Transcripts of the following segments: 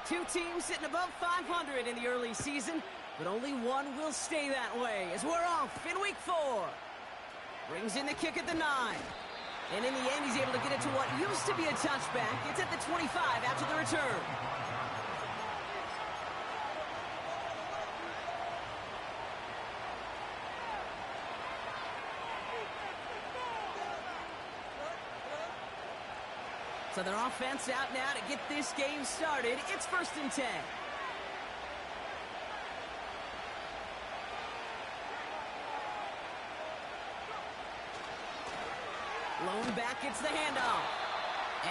Two teams sitting above 500 in the early season, but only one will stay that way as we're off in week 4. Brings in the kick at the 9. And in the end, he's able to get it to what used to be a touchback. It's at the 25 after the return. So their offense out now to get this game started. It's 1st and 10. Blown back, gets the handoff.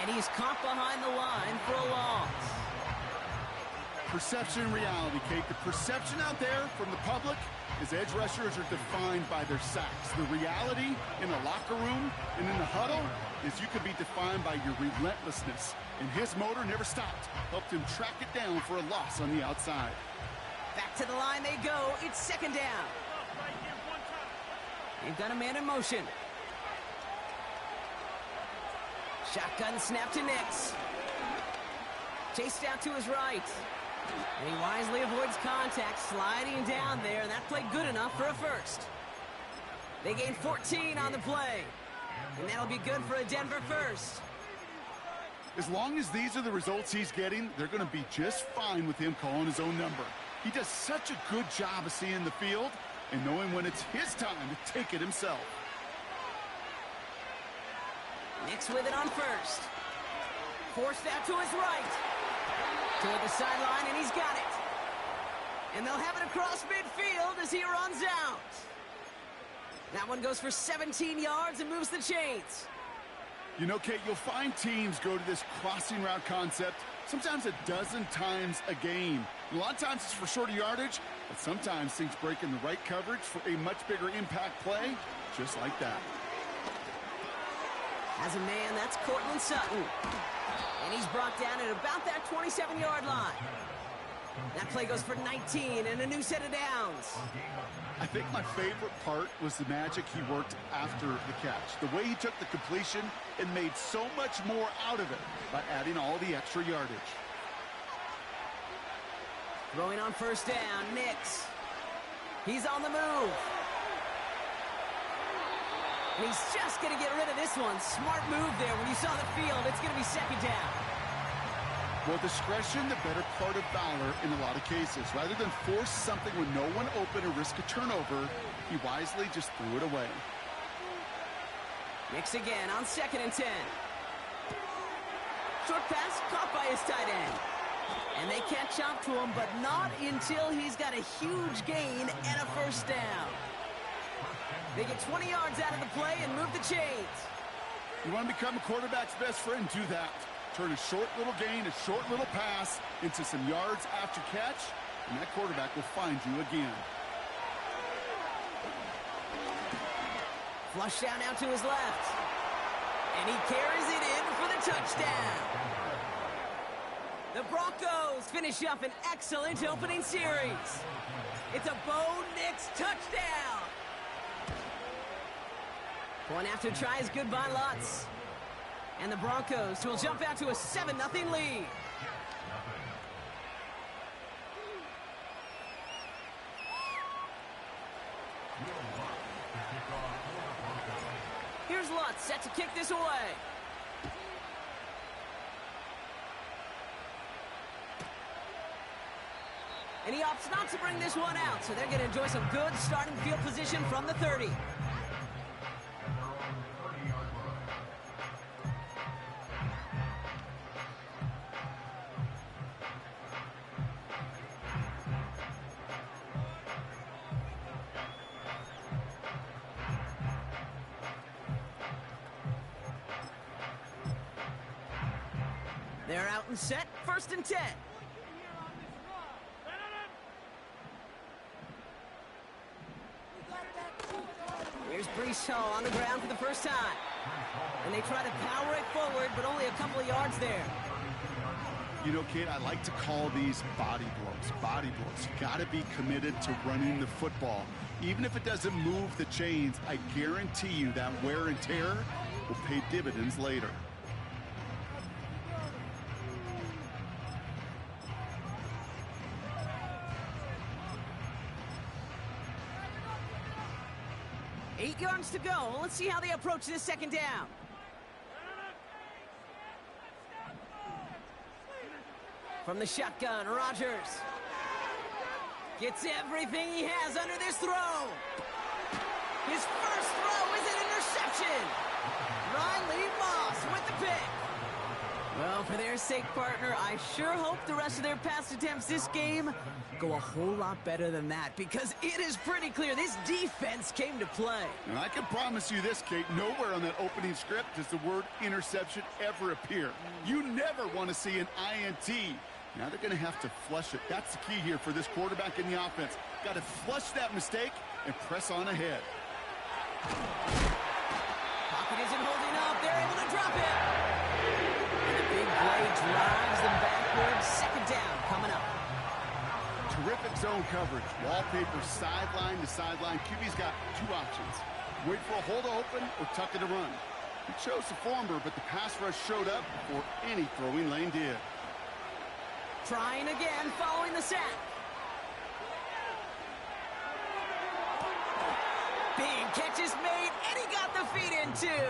And he's caught behind the line for a loss. Perception and reality, Kate. The perception out there from the public is edge rushers are defined by their sacks. The reality in the locker room and in the huddle is you could be defined by your relentlessness. And his motor never stopped. Helped him track it down for a loss on the outside. Back to the line they go. It's 2nd down. They've got a man in motion. Shotgun snap to Nix. Chased out to his right. And he wisely avoids contact, sliding down there, and that played good enough for a first. They gain 14 on the play. And that'll be good for a Denver first. As long as these are the results he's getting, they're going to be just fine with him calling his own number. He does such a good job of seeing the field and knowing when it's his time to take it himself. Nix with it on first. Forced out to his right. Toward the sideline, and he's got it. And they'll have it across midfield as he runs out. That one goes for 17 yards and moves the chains. You know, Kate, you'll find teams go to this crossing route concept sometimes a dozen times a game. A lot of times it's for shorter yardage, but sometimes things break in the right coverage for a much bigger impact play, just like that. As a man, that's Cortland Sutton. And he's brought down at about that 27-yard line. That play goes for 19 and a new set of downs. I think my favorite part was the magic he worked after the catch. The way he took the completion and made so much more out of it by adding all the extra yardage. Throwing on 1st down, Nix. He's on the move. And he's just going to get rid of this one. Smart move there. When you saw the field, it's going to be 2nd down. Well, discretion, the better part of valor in a lot of cases. Rather than force something with no one open or risk a turnover, he wisely just threw it away. Nix again on 2nd and 10. Short pass caught by his tight end. And they catch up to him, but not until he's got a huge gain and a 1st down. They get 20 yards out of the play and move the chains. You want to become a quarterback's best friend, do that. Turn a short little gain, a short little pass into some yards after catch, and that quarterback will find you again. Flush down out to his left. And he carries it in for the touchdown. The Broncos finish up an excellent opening series. It's a Bo Nix touchdown. Point after try is good by Lutz. And the Broncos will jump out to a 7-0 lead. Here's Lutz set to kick this away. And he opts not to bring this one out, so they're going to enjoy some good starting field position from the 30. They're out and set, 1st and 10. Here's Brees Hall on the ground for the first time. And they try to power it forward, but only a couple of yards there. You know, Kate, I like to call these body blows. Body blows. You got to be committed to running the football. Even if it doesn't move the chains, I guarantee you that wear and tear will pay dividends later. yards to go. Let's see how they approach this second down. From the shotgun, Rodgers gets everything he has under this throw. His first throw is an interception. Riley Moss with the pick. Well, for their sake, partner, I sure hope the rest of their pass attempts this game go a whole lot better than that, because it is pretty clear this defense came to play. And I can promise you this, Kate, nowhere on that opening script does the word interception ever appear. You never want to see an INT. Now they're going to have to flush it. That's the key here for this quarterback in the offense. Got to flush that mistake and press on ahead. Pocket isn't holding up. They're able to drop it. And the big play drives them backwards. Second down coming up. Terrific zone coverage. Wallpaper sideline to sideline. QB's got two options. Wait for a hole to open or tuck it to run. He chose the former, but the pass rush showed up before any throwing lane did. Trying again following the sack. Big catch is made, and he got the feet in too.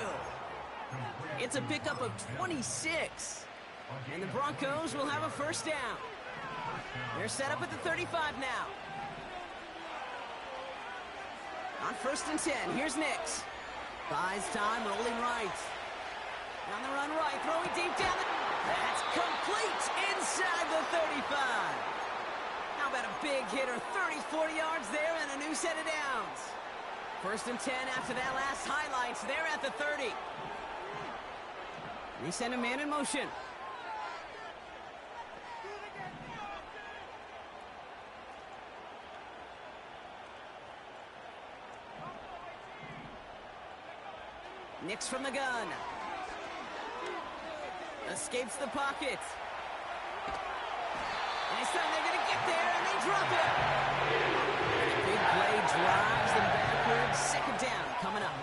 It's a pickup of 26. And the Broncos will have a first down. They're set up at the 35 now. On 1st and 10, here's Nix. Buys time, rolling right. On the run right, throwing deep down. That's complete inside the 35. How about a big hitter, 30, 40 yards there and a new set of downs. 1st and 10 after that last highlights. They're at the 30. They send a man in motion. Nix from the gun. Escapes the pocket. And this time they're going to get there, and they drop it. And a big play drives them backwards. Second down coming up.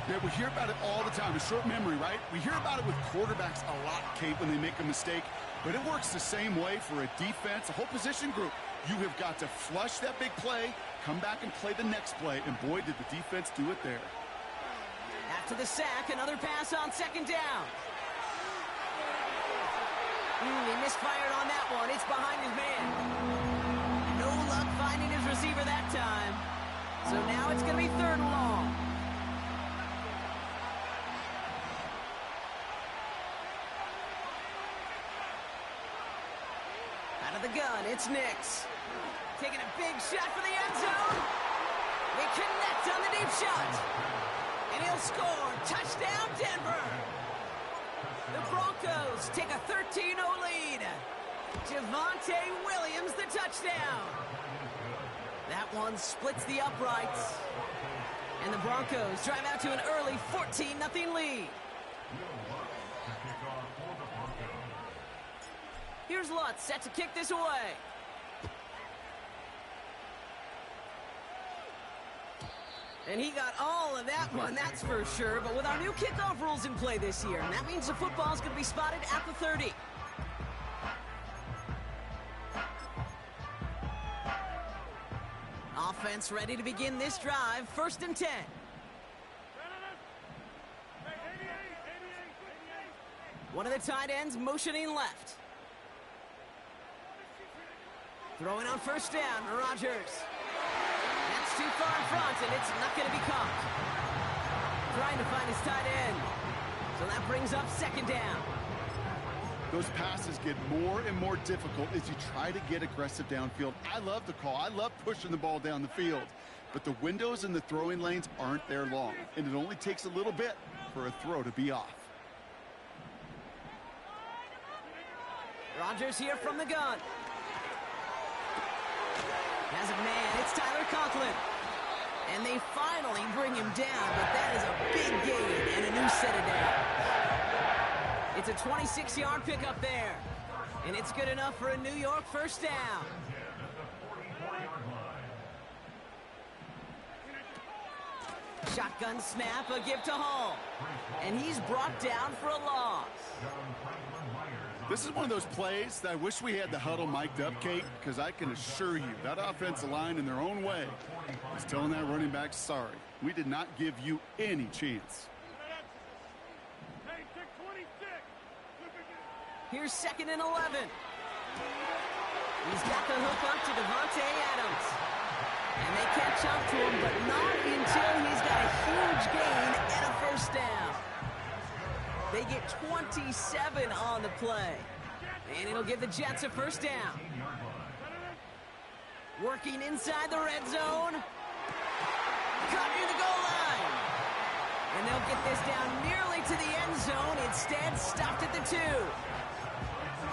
Yeah, we hear about it all the time. A short memory, right? We hear about it with quarterbacks a lot, Kate, when they make a mistake. But it works the same way for a defense, a whole position group. You have got to flush that big play, come back and play the next play. And boy, did the defense do it there. After the sack, another pass on second down. He misfired on that one. It's behind his man. No luck finding his receiver that time. So now it's going to be 3rd and long. Out of the gun, it's Nix. Taking a big shot for the end zone. They connect on the deep shot. And he'll score. Touchdown, Denver. The Broncos take a 13-0 lead. Javonte Williams, the touchdown. That one splits the uprights. And the Broncos drive out to an early 14-0 lead. Here's Lutz set to kick this away. And he got all of that one, that's for sure. But with our new kickoff rules in play this year, and that means the football is going to be spotted at the 30. Offense ready to begin this drive. 1st and 10. One of the tight ends motioning left. Throwing on 1st down, Rodgers. That's too far in front, and it's not going to be caught. Trying to find his tight end. So that brings up 2nd down. Those passes get more and more difficult as you try to get aggressive downfield. I love the call. I love pushing the ball down the field. But the windows in the throwing lanes aren't there long, and it only takes a little bit for a throw to be off. Rodgers here from the gun. Has a man. It's Tyler Conklin. And they finally bring him down, but that is a big gain and a new set of downs. It's a 26-yard pickup there. And it's good enough for a New York 1st down. Shotgun snap, a give to Hall. And he's brought down for a loss. This is one of those plays that I wish we had the huddle mic'd up, Kate, because I can assure you that offensive line in their own way is telling that running back, sorry, we did not give you any chance. Here's 2nd and 11. He's got the hook up to Devontae Adams. And they catch up to him, but not until he's got a huge gain and a first down. They get 27 on the play. And it'll give the Jets a first down. Working inside the red zone. Cut near the goal line. And they'll get this down nearly to the end zone. Instead, stopped at the 2.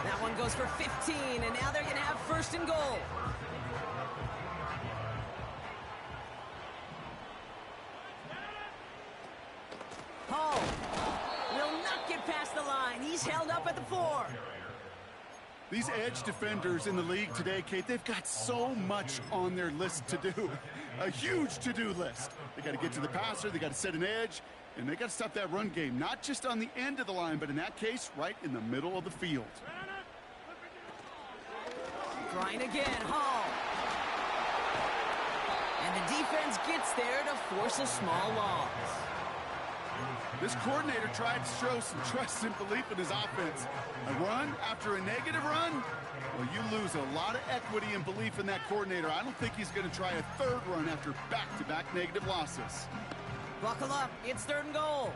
That one goes for 15, and now they're going to have 1st and goal. Hall will not get past the line. He's held up at the 4. These edge defenders in the league today, Kate, they've got so much on their list to do. A huge to-do list. They got to get to the passer, they got to set an edge, and they got to stop that run game, not just on the end of the line, but in that case, right in the middle of the field. Trying again, Hall. And the defense gets there to force a small loss. This coordinator tried to show some trust and belief in his offense. A run after a negative run? Well, you lose a lot of equity and belief in that coordinator. I don't think he's going to try a 3rd run after back-to-back negative losses. Buckle up. It's 3rd and goal.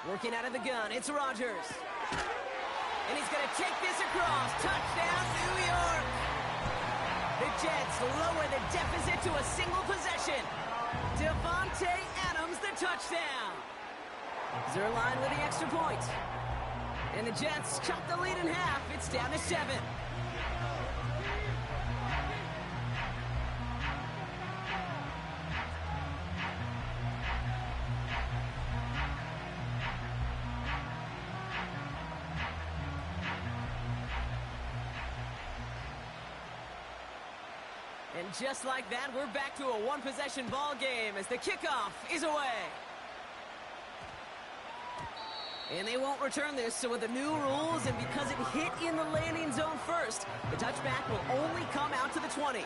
Working out of the gun. It's Rodgers. And he's going to take this across. Touchdown, New York. The Jets lower the deficit to a single possession. Devontae Adams, the touchdown. Zerline with the extra point. And the Jets chop the lead in half. It's down to 7. And just like that, we're back to a one-possession ball game as the kickoff is away. And they won't return this, so with the new rules and because it hit in the landing zone first, the touchback will only come out to the 20.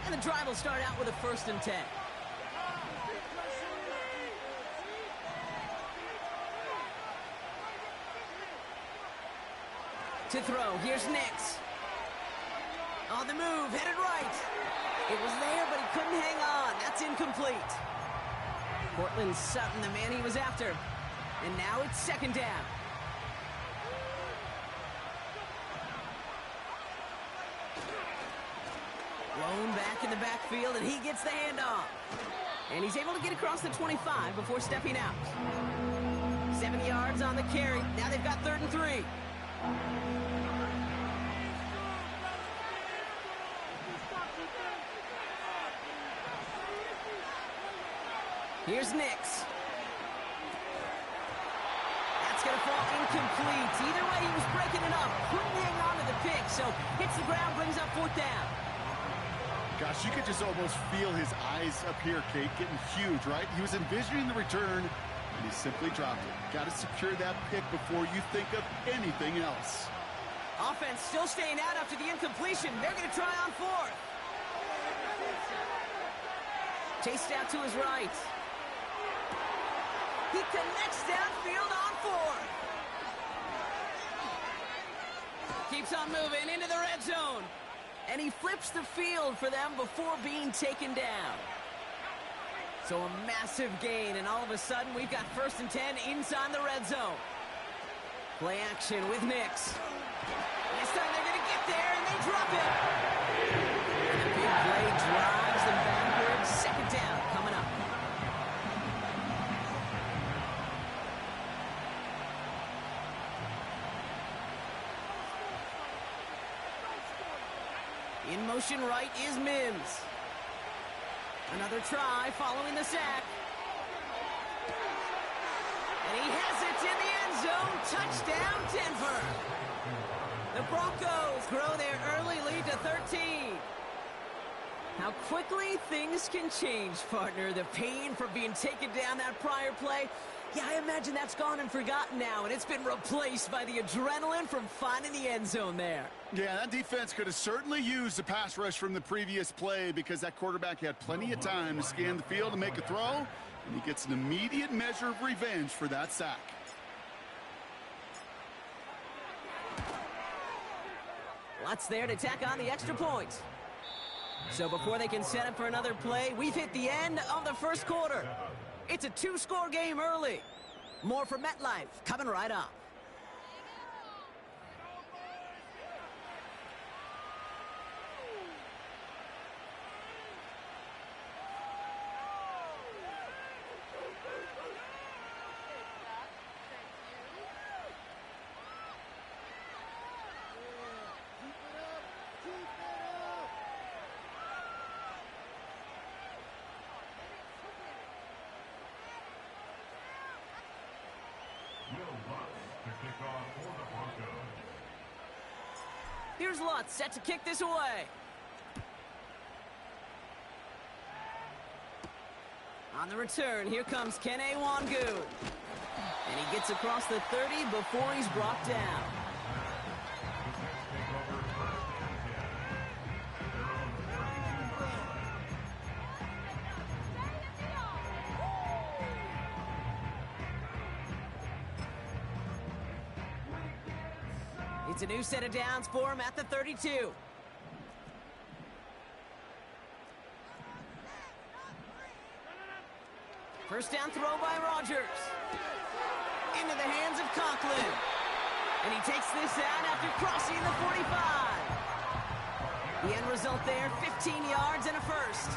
And the drive will start out with a 1st and 10. To throw, here's Nix. On the move, headed right. It was there, but he couldn't hang on. That's incomplete. Cortland Sutton, the man he was after. And now it's 2nd down. Blown back in the backfield, and he gets the handoff. And he's able to get across the 25 before stepping out. 7 yards on the carry. Now they've got 3rd and 3. Here's Nix. That's going to fall incomplete. Either way, he was breaking it up. Couldn't hang on to the pick, so hits the ground, brings up 4th down. Gosh, you could just almost feel his eyes up here, Kate, getting huge, right? He was envisioning the return, and he simply dropped it. Got to secure that pick before you think of anything else. Offense still staying out after the incompletion. They're going to try on 4th. Chased out to his right. He connects downfield on 4th. Keeps on moving into the red zone. And he flips the field for them before being taken down. So a massive gain, and all of a sudden we've got 1st and 10 inside the red zone. Play action with Nix. This time they're going to get there, and they drop it. And the big play drives them backwards. 2nd down coming up. In motion right is Mims. Another try following the sack. And he has it in the end zone. Touchdown, Denver. The Broncos grow their early lead to 13. How quickly things can change, partner. The pain from being taken down that prior play, yeah, I imagine that's gone and forgotten now, and it's been replaced by the adrenaline from finding the end zone there. Yeah, that defense could have certainly used the pass rush from the previous play because that quarterback had plenty of time to scan the field and make a throw, and he gets an immediate measure of revenge for that sack. Lots there to tack on the extra point. So before they can set up for another play, we've hit the end of the first quarter. It's a two-score game early. More from MetLife coming right up. Here's Lutz set to kick this away. On the return, here comes Kene Wangu. And he gets across the 30 before he's brought down. It's a new set of downs for him at the 32. First down throw by Rodgers. Into the hands of Conklin. And he takes this out after crossing the 45. The end result there, 15 yards and a first.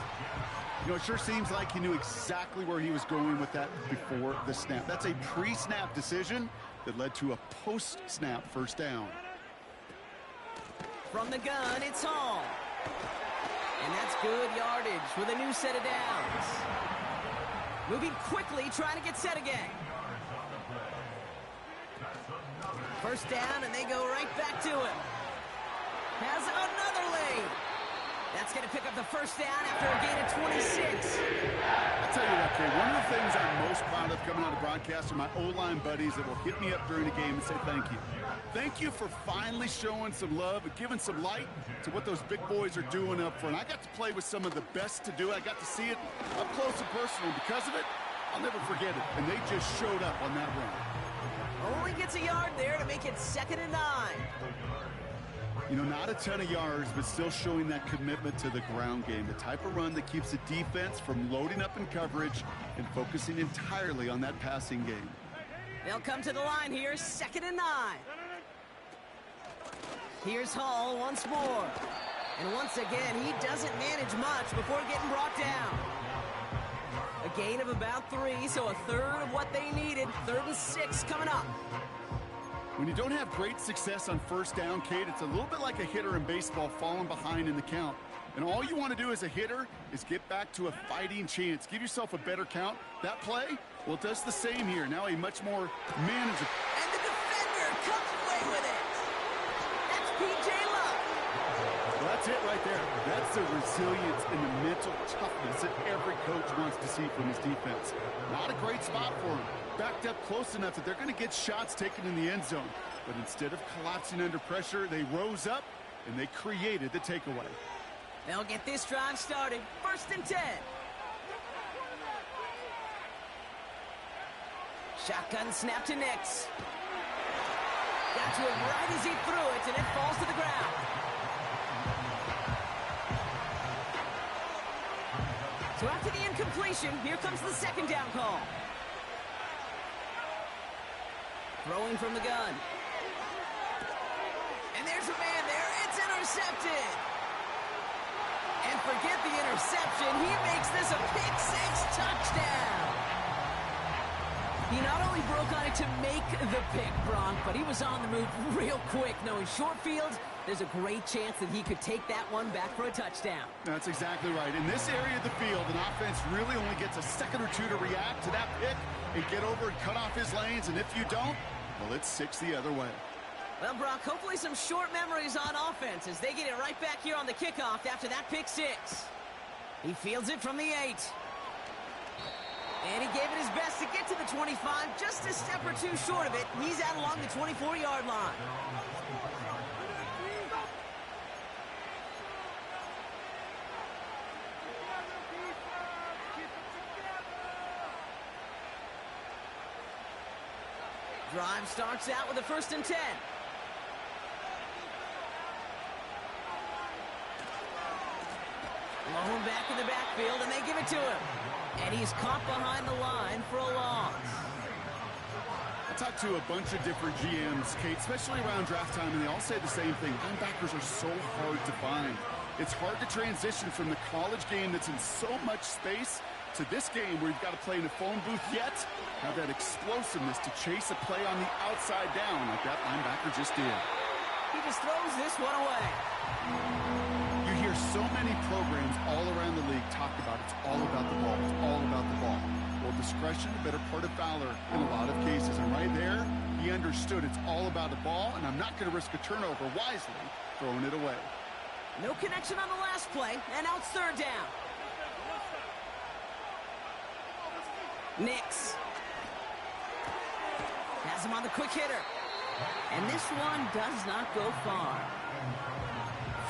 You know, it sure seems like he knew exactly where he was going with that before the snap. That's a pre-snap decision that led to a post-snap first down. From the gun, it's Hall. And that's good yardage with a new set of downs. Moving quickly, trying to get set again. First down, and they go right back to him. Has another lane. That's going to pick up the first down after a gain of 26. I'll tell you what, Kay, one of the things I'm most proud of coming out of broadcast are my O-line buddies that will hit me up during the game and say thank you. Thank you for finally showing some love and giving some light to what those big boys are doing up front. I got to play with some of the best to do it. I got to see it up close and personal. Because of it, I'll never forget it. And they just showed up on that run. Only gets a yard there to make it 2nd and 9. You know, not a ton of yards, but still showing that commitment to the ground game. The type of run that keeps the defense from loading up in coverage and focusing entirely on that passing game. They'll come to the line here, 2nd and 9. Here's Hall once more. And once again, he doesn't manage much before getting brought down. A gain of about 3, so a third of what they needed. 3rd and 6 coming up. When you don't have great success on first down, Kate, it's a little bit like a hitter in baseball falling behind in the count. And all you want to do as a hitter is get back to a fighting chance. Give yourself a better count. That play, well, it does the same here. Now a much more manageable. And the defender comes away with it. That's P.J. Luck. Well, that's it right there. That's the resilience and the mental toughness that every coach wants to see from his defense. Not a great spot for him. Backed up close enough that they're going to get shots taken in the end zone. But instead of collapsing under pressure, they rose up and they created the takeaway. They'll get this drive started. 1st and 10. Shotgun snap to Nix. Got to it right as he threw it, and it falls to the ground. So after the incompletion, here comes the 2nd down call. Throwing from the gun. And there's a man there. It's intercepted. And forget the interception. He makes this a pick-6 touchdown. He not only broke on it to make the pick, Bronk, but he was on the move real quick. Knowing short field, there's a great chance that he could take that one back for a touchdown. That's exactly right. In this area of the field, an offense really only gets a second or two to react to that pick and get over and cut off his lanes. And if you don't, well, it's 6 the other way. Well, Brock, hopefully some short memories on offense as they get it right back here on the kickoff after that pick 6. He fields it from the 8. And he gave it his best to get to the 25, just a step or two short of it. He's out along the 24-yard line. Drive starts out with a 1st and 10. Blown back in the backfield, and they give it to him. And he's caught behind the line for a loss. I talked to a bunch of different GMs, Kate, especially around draft time, and they all say the same thing. Linebackers are so hard to find. It's hard to transition from the college game that's in so much space to this game where you've got to play in a phone booth yet have that explosiveness to chase a play on the outside down like that linebacker just did. He just throws this one away. You hear so many programs all around the league talk about it's all about the ball. It's all about the ball. Well, discretion, the better part of valor in a lot of cases. And right there, he understood it's all about the ball, and I'm not going to risk a turnover wisely throwing it away. No connection on the last play, and now it's 3rd down. Nix has him on the quick hitter. And this one does not go far.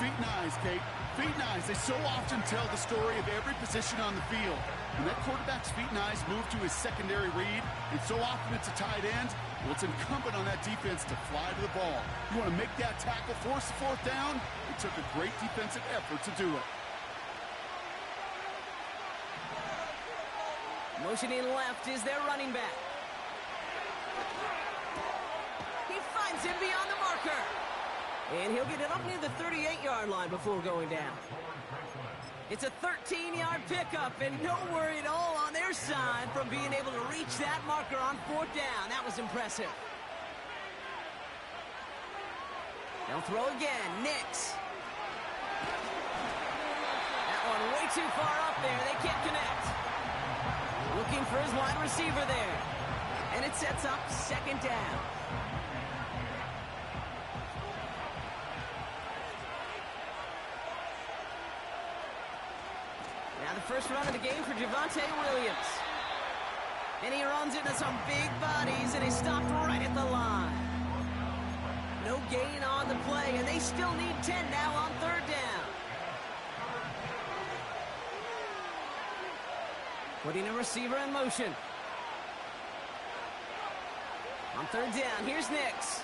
Feet and eyes, Kate. Feet and eyes. They so often tell the story of every position on the field. When that quarterback's feet and eyes move to his secondary read, and so often it's a tight end, well, it's incumbent on that defense to fly to the ball. You want to make that tackle, force the 4th down? It took a great defensive effort to do it. Motioning left is their running back. He finds him beyond the marker. And he'll get it up near the 38-yard line before going down. It's a 13-yard pickup, and no worry at all on their side from being able to reach that marker on 4th down. That was impressive. They'll throw again. Nix. That one way too far up there. They can't connect. Looking for his wide receiver there. And it sets up 2nd down. Now the first run of the game for Javonte Williams. And he runs into some big bodies, and he stopped right at the line. No gain on the play, and they still need 10 now on 3rd down. Putting a receiver in motion. On 3rd down, here's Nix.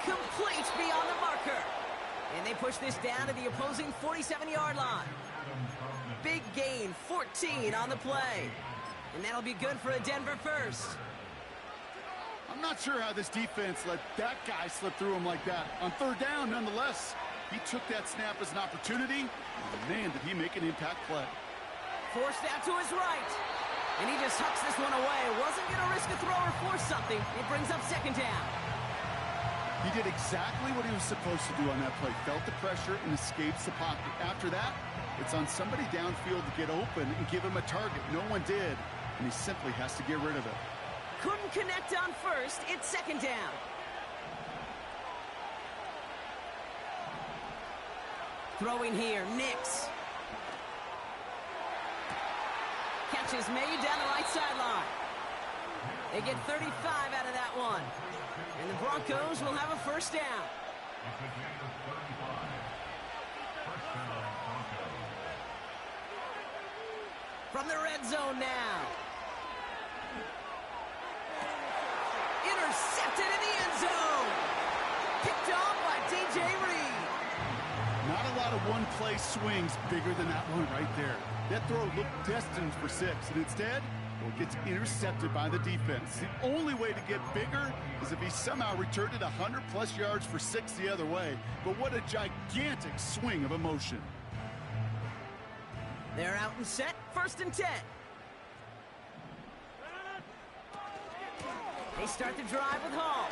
Complete beyond the marker. And they push this down to the opposing 47-yard line. Big gain, 14 on the play. And that'll be good for a Denver first. I'm not sure how this defense let that guy slip through him like that. On 3rd down, nonetheless, he took that snap as an opportunity. And man, did he make an impact play. Forced out to his right. And he just hucks this one away. Wasn't going to risk a throw or force something. It brings up 2nd down. He did exactly what he was supposed to do on that play. Felt the pressure and escapes the pocket. After that, it's on somebody downfield to get open and give him a target. No one did, and he simply has to get rid of it. Couldn't connect on 1st. It's 2nd down. Throwing here, Nix. Catch is made down the right sideline. They get 35 out of that one. And the Broncos will have a 1st down. From the red zone now. Intercepted in the end zone. Picked off by DJ Reed. Not a lot of one-play swings bigger than that one right there. That throw looked destined for 6, and instead, well, it gets intercepted by the defense. The only way to get bigger is if he somehow returned it 100-plus yards for 6 the other way. But what a gigantic swing of emotion. They're out and set. 1st and 10. They start the drive with Hall.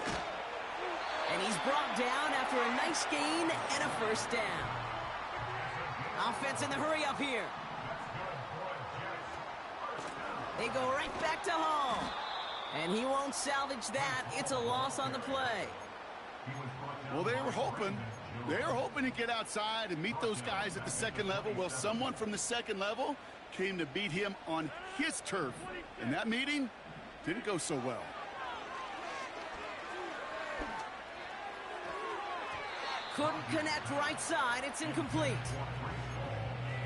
And he's brought down after a nice gain and a first down. Offense in the hurry up here. They go right back to Hall. And he won't salvage that. It's a loss on the play. Well, they were hoping to get outside and meet those guys at the second level. Well, someone from the second level came to beat him on his turf. And that meeting didn't go so well. Couldn't connect right side. It's incomplete.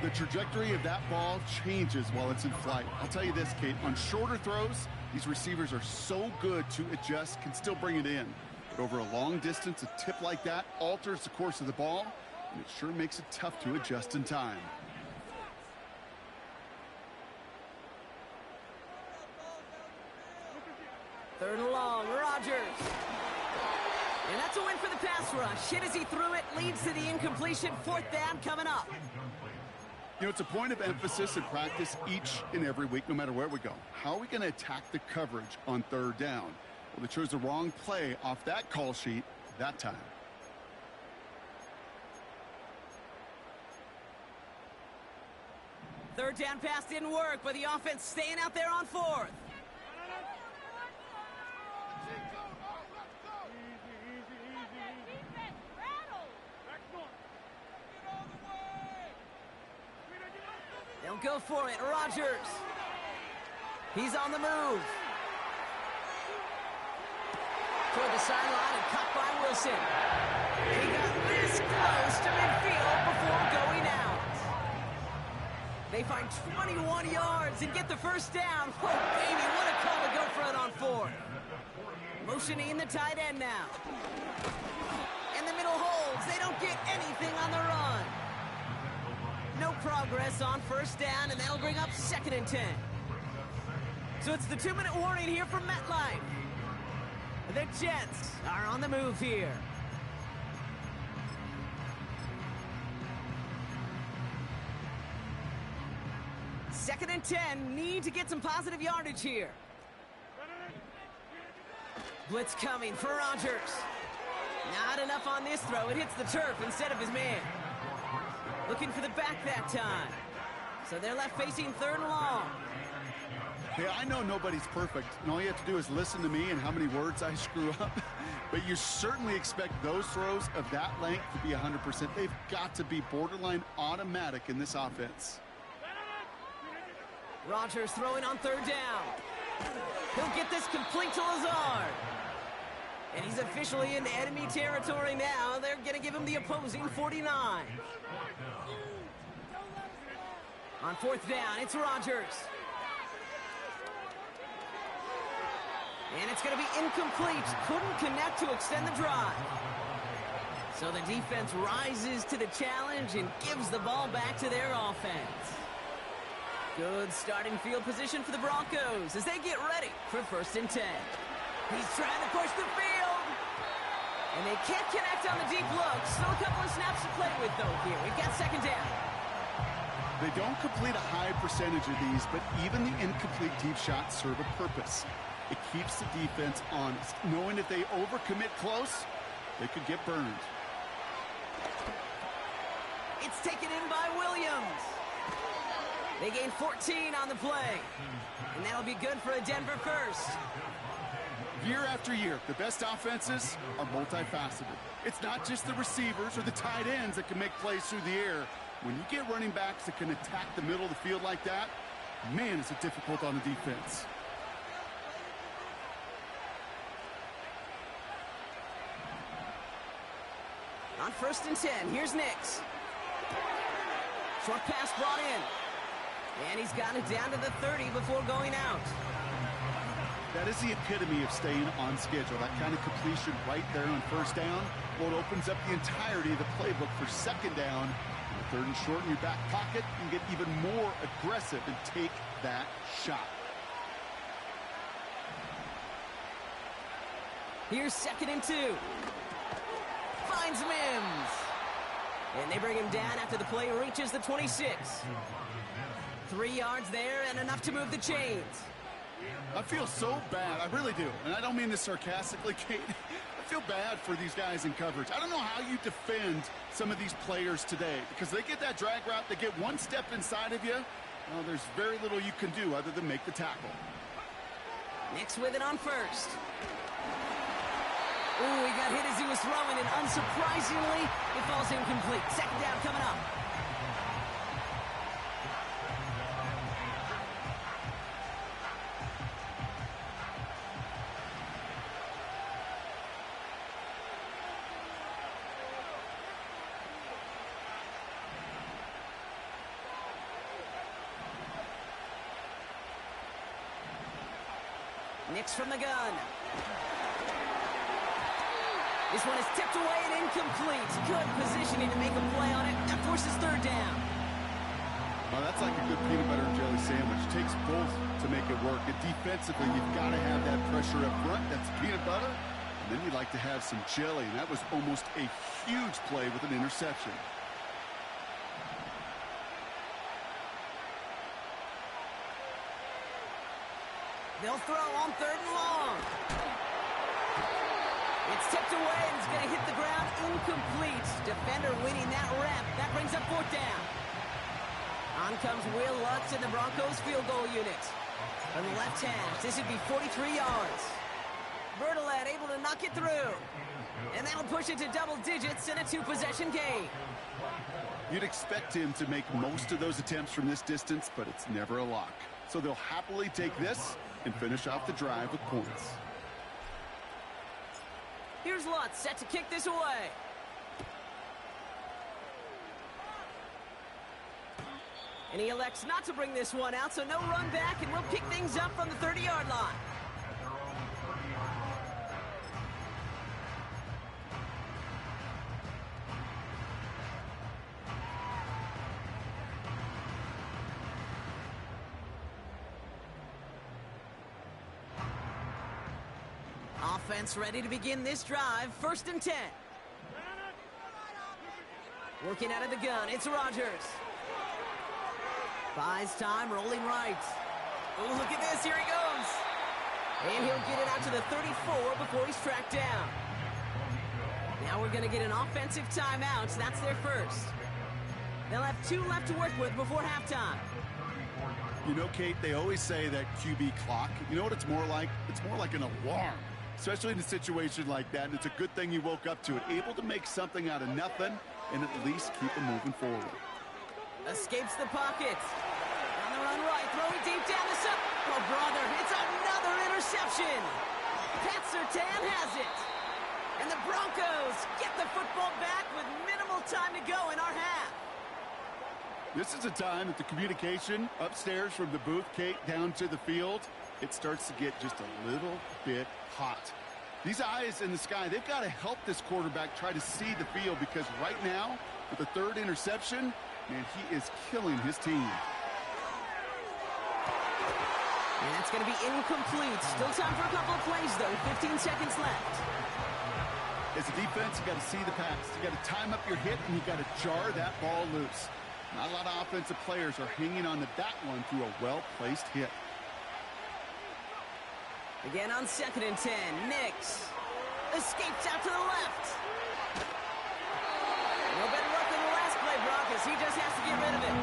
The trajectory of that ball changes while it's in flight. I'll tell you this, Kate, on shorter throws, these receivers are so good to adjust, can still bring it in. But over a long distance, a tip like that alters the course of the ball, and it sure makes it tough to adjust in time. Third and long, Rodgers. And that's a win for the pass rush. Hit as he threw it, leads to the incompletion. Fourth down coming up. You know, it's a point of emphasis in practice each and every week, no matter where we go. How are we going to attack the coverage on third down? Well, they chose the wrong play off that call sheet that time. Third down pass didn't work, but the offense staying out there on fourth. They'll go for it. Rodgers. He's on the move. Toward the sideline and caught by Wilson. He got this close to midfield before going out. They find 21 yards and get the first down. Oh, baby, what a call to go for it on fourth. Motioning the tight end now. And the middle holds. They don't get anything on the run. No progress on first down, and that'll bring up 2nd and 10. So it's the 2-minute warning here from MetLife. The Jets are on the move here. Second and 10, need to get some positive yardage here. Blitz coming for Rodgers. Not enough on this throw. It hits the turf instead of his man. Looking for the back that time. So they're left facing third and long. Hey, I know nobody's perfect, and all you have to do is listen to me and how many words I screw up. But you certainly expect those throws of that length to be 100%. They've got to be borderline automatic in this offense. Rodgers throwing on third down. He'll get this complete to Lazard. And he's officially in enemy territory now. They're going to give him the opposing 49. On fourth down, it's Rodgers. And it's going to be incomplete. Couldn't connect to extend the drive. So the defense rises to the challenge and gives the ball back to their offense. Good starting field position for the Broncos as they get ready for 1st and 10. He's trying to push the field. And they can't connect on the deep look. Still a couple of snaps to play with, though, here. We've got 2nd down. They don't complete a high percentage of these, but even the incomplete deep shots serve a purpose. It keeps the defense honest, knowing if they overcommit close, they could get burned. It's taken in by Williams. They gain 14 on the play. And that'll be good for a Denver first. Year after year, the best offenses are multifaceted. It's not just the receivers or the tight ends that can make plays through the air. When you get running backs that can attack the middle of the field like that, man, is it difficult on the defense. On 1st and 10, here's Nix. Short pass brought in. And he's got it down to the 30 before going out. That is the epitome of staying on schedule. That kind of completion right there on first down. Well, it opens up the entirety of the playbook for 2nd down. And 3rd and short in your back pocket, you can get even more aggressive and take that shot. Here's 2nd and 2. Finds Mims. And they bring him down after the play reaches the 26. 3 yards there and enough to move the chains. I feel so bad. I really do. And I don't mean this sarcastically, Kate. I feel bad for these guys in coverage. I don't know how you defend some of these players today because they get that drag route, they get one step inside of you. Well, there's very little you can do other than make the tackle. Nix with it on first. Ooh, he got hit as he was throwing, and unsurprisingly, it falls incomplete. Second down coming up. Nix from the gun. This one is tipped away and incomplete. Good positioning to make a play on it. That forces third down. Well, that's like a good peanut butter and jelly sandwich. It takes both to make it work. And defensively, you've got to have that pressure up front. That's peanut butter. And then you'd like to have some jelly. And that was almost a huge play with an interception. They'll throw on third and long. It's tipped away and it's going to hit the ground incomplete. Defender winning that rep. That brings up fourth down. On comes Will Lutz in the Broncos field goal unit. From the left hash, this would be 43 yards. Bertolet able to knock it through. And that'll push it to double digits in a two-possession game. You'd expect him to make most of those attempts from this distance, but it's never a lock. So they'll happily take this and finish off the drive with points. Here's Lutz set to kick this away. And he elects not to bring this one out, so no run back, and we'll pick things up from the 30-yard line. Offense ready to begin this drive. 1st and 10. Working out of the gun, it's Rodgers. Buys time, rolling right. Oh, look at this, here he goes. And he'll get it out to the 34 before he's tracked down. Now we're going to get an offensive timeout, so that's their first. They'll have 2 left to work with before halftime. You know, Kate, they always say that QB clock. You know what it's more like? It's more like an alarm. Especially in a situation like that, and it's a good thing you woke up to it. Able to make something out of nothing and at least keep them moving forward. Escapes the pocket. On the run right, throwing deep down the sub. Oh, brother, it's another interception. Pat Surtain has it. And the Broncos get the football back with minimal time to go in our half. This is a time that the communication upstairs from the booth, Kate, down to the field, it starts to get just a little bit hot. These eyes in the sky, they've got to help this quarterback try to see the field because right now, with the 3rd interception, man, he is killing his team. And that's going to be incomplete. Still time for a couple of plays, though. 15 seconds left. As a defense, you got to see the pass. You got to time up your hit, and you got to jar that ball loose. Not a lot of offensive players are hanging on to that one through a well-placed hit. Again on 2nd and 10. Nix escapes out to the left. No better luck than the last play, Broncos. He just has to get rid of it.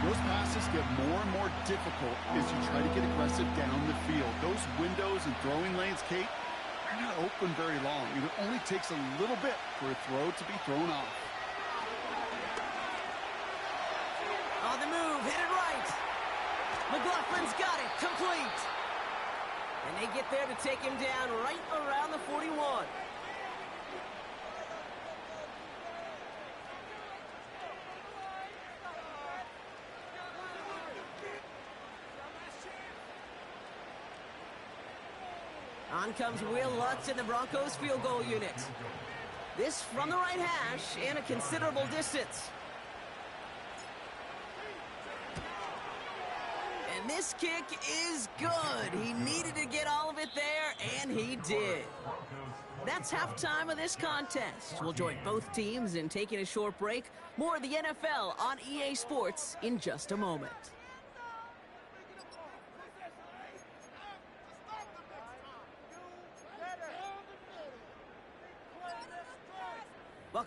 Those passes get more and more difficult as you try to get aggressive down the field. Those windows and throwing lanes, Kate, are not open very long. It only takes a little bit for a throw to be thrown off. On the move, hit it right. McLaughlin's got it, complete. And they get there to take him down right around the 41. On comes Will Lutz in the Broncos field goal unit. This from the right hash and a considerable distance. And this kick is good. He needed to get all of it there, and he did. That's halftime of this contest. We'll join both teams in taking a short break. More of the NFL on EA Sports in just a moment.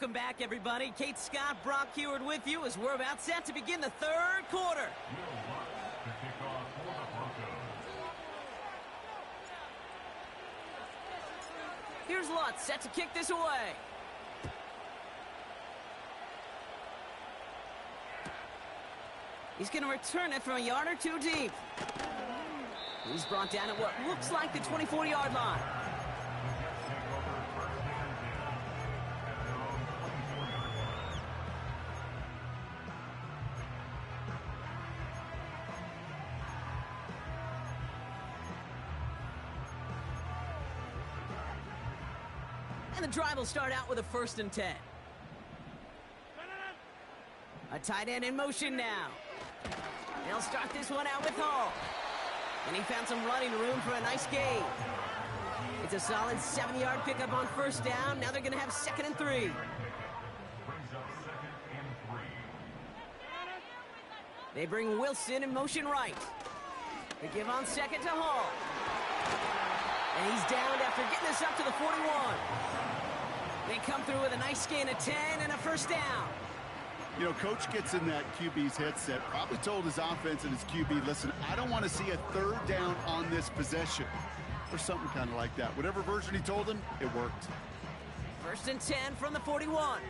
Welcome back, everybody. Kate Scott, Brock Heward with you as we're about set to begin the third quarter. Here's Lutz set to kick this away. He's going to return it from a yard or two deep. He's brought down at what looks like the 24-yard line. And the drive will start out with a 1st and 10. A tight end in motion now. They'll start this one out with Hall. And he found some running room for a nice gain. It's a solid 7-yard pickup on 1st down. Now they're going to have 2nd and 3. They bring Wilson in motion right. They give on 2nd to Hall. And he's downed after getting this up to the 41. They come through with a nice gain of 10 and a 1st down. You know, Coach gets in that QB's headset, probably told his offense and his QB, listen, I don't want to see a 3rd down on this possession. Or something kind of like that. Whatever version he told him, it worked. 1st and 10 from the 41.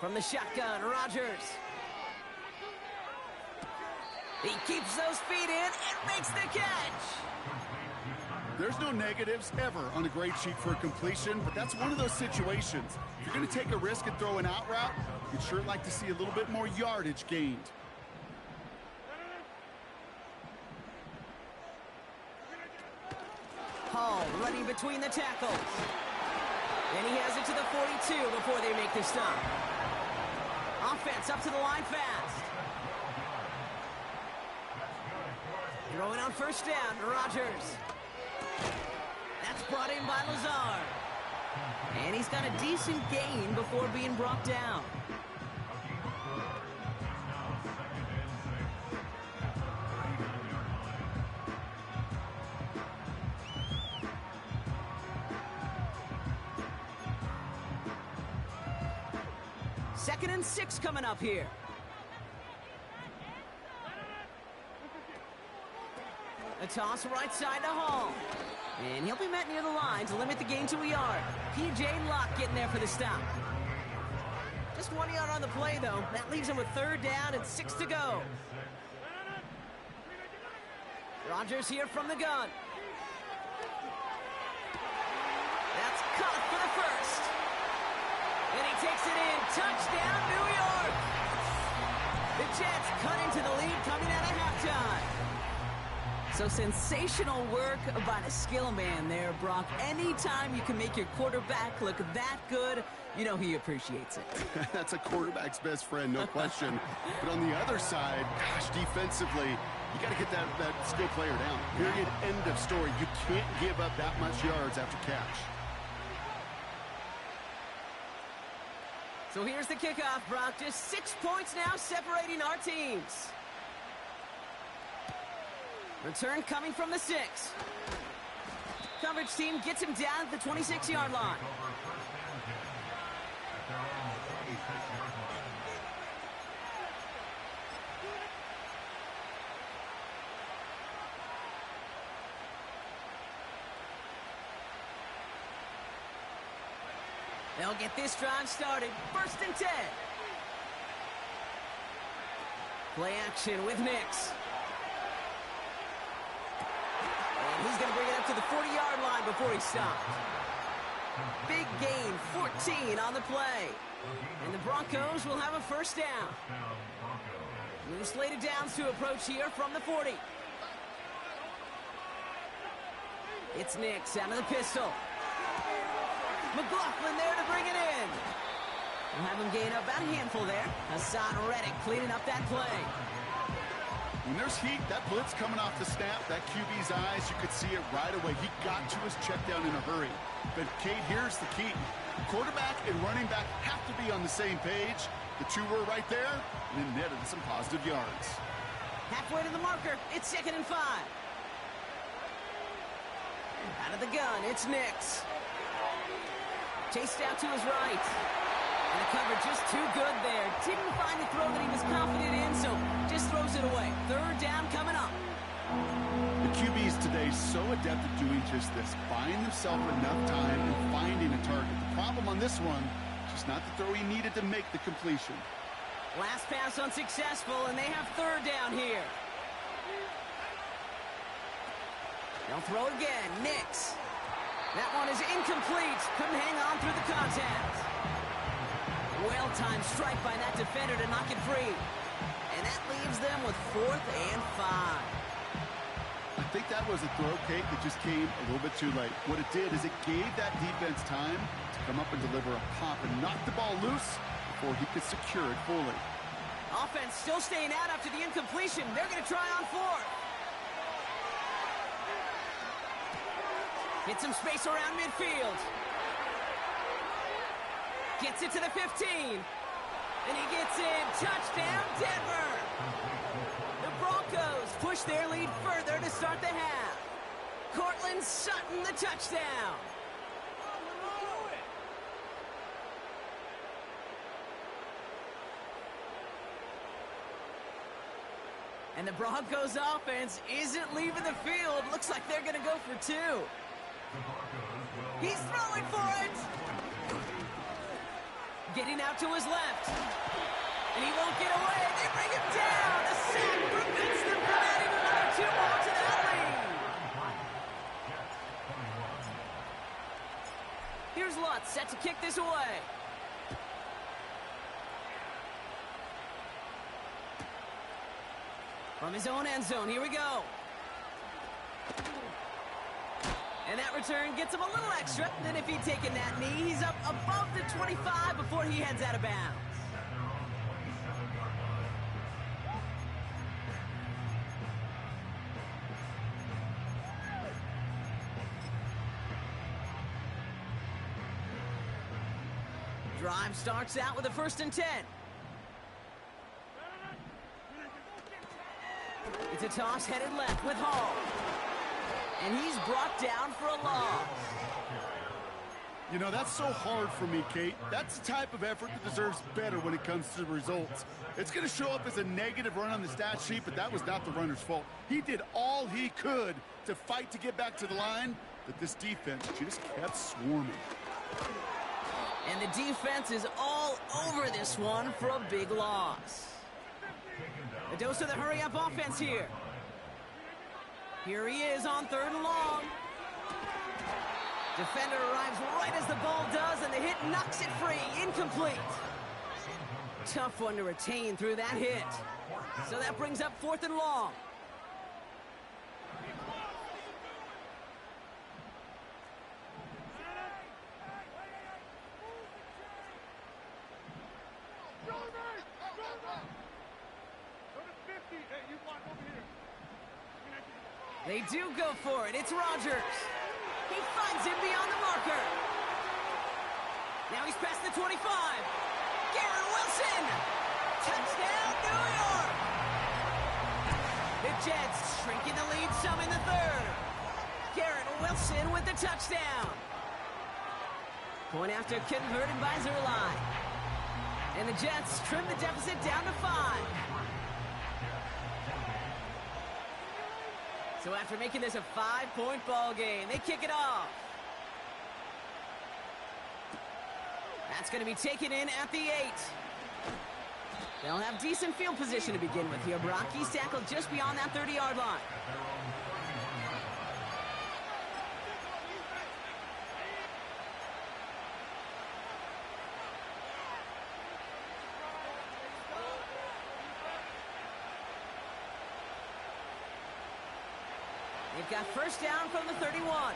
From the shotgun, Rodgers. He keeps those feet in and makes the catch. There's no negatives ever on a grade sheet for a completion, but that's one of those situations. If you're going to take a risk and throw an out route, you'd sure like to see a little bit more yardage gained. Hall running between the tackles. And he has it to the 42 before they make the stop. Offense up to the line fast. Throwing on 1st down, Rodgers. That's brought in by Lazard. And he's got a decent gain before being brought down. Second and 6 coming up here. A toss right side to Hall. And he'll be met near the line to limit the gain to a yard. P.J. Locke getting there for the stop. Just 1 yard on the play, though. That leaves him with 3rd down and 6 to go. Rodgers here from the gun. That's caught for the 1st. And he takes it in. Touchdown, New York! The Jets cut into the lead coming out of halftime. So sensational work by the skill man there, Brock. Anytime you can make your quarterback look that good, you know he appreciates it. That's a quarterback's best friend, no question. But on the other side, gosh, defensively, you got to get that skill player down. Period, end of story. You can't give up that much yards after catch. So here's the kickoff, Brock. Just 6 points now separating our teams. Return coming from the 6. Coverage team gets him down at the 26-yard line. They'll get this drive started. 1st and 10. Play action with Nix. And he's going to bring it up to the 40-yard line before he's stopped. Big gain, 14 on the play. And the Broncos will have a 1st down. New slated downs to approach here from the 40. It's Nix out of the pistol. McLaughlin there to bring it in. We'll have him gain about a handful there. Hassan Reddick cleaning up that play. When there's heat, that blitz coming off the snap, that QB's eyes, you could see it right away. He got to his check down in a hurry. But, Kate, here's the key. Quarterback and running back have to be on the same page. The two were right there, and it netted some positive yards. Halfway to the marker, it's 2nd and 5. Out of the gun, it's Nix. Chased out to his right. And the cover just too good there. Didn't find the throw that he was confident in, so just throws it away. Third down coming up. The QBs today so adept at doing just this, buying themselves enough time and finding a target. The problem on this one, just not the throw he needed to make the completion. Last pass unsuccessful, and they have third down here. They'll throw again. Nix. That one is incomplete. Couldn't hang on through the contact. Well-timed strike by that defender to knock it free. And that leaves them with 4th and 5. I think that was a throw, Kate, that just came a little bit too late. What it did is it gave that defense time to come up and deliver a pop and knock the ball loose before he could secure it fully. Offense still staying out after the incompletion. They're going to try on 4th. Hit some space around midfield. Gets it to the 15. And he gets in. Touchdown, Denver. The Broncos push their lead further to start the half. Cortland Sutton, the touchdown. And the Broncos offense isn't leaving the field. Looks like they're going to go for 2. He's throwing for it. Getting out to his left. And he won't get away. They bring him down. A sack prevents them from adding another 2 more to that lead. Here's Lutz set to kick this away. From his own end zone, here we go. And that return gets him a little extra. Then if he'd taken that knee, he's up above the 25 before he heads out of bounds. Drive starts out with a 1st and 10. It's a toss headed left with Hall. And he's brought down for a loss. You know, that's so hard for me, Kate. That's the type of effort that deserves better when it comes to the results. It's going to show up as a negative run on the stat sheet, but that was not the runner's fault. He did all he could to fight to get back to the line, but this defense just kept swarming. And the defense is all over this one for a big loss. A dose of the hurry-up offense here. Here he is on 3rd and long. Defender arrives right as the ball does, and the hit knocks it free. Incomplete. Tough one to retain through that hit. So that brings up 4th and long. They do go for it. It's Rodgers. He finds him beyond the marker. Now he's past the 25. Garrett Wilson. Touchdown, New York. The Jets shrinking the lead some in the 3rd. Garrett Wilson with the touchdown. Point after converted by Zerline. And the Jets trim the deficit down to 5. So after making this a 5-point ball game, they kick it off. That's going to be taken in at the 8. They'll have decent field position to begin with here. Brock, he's tackled just beyond that 30-yard line. They've got 1st down from the 31.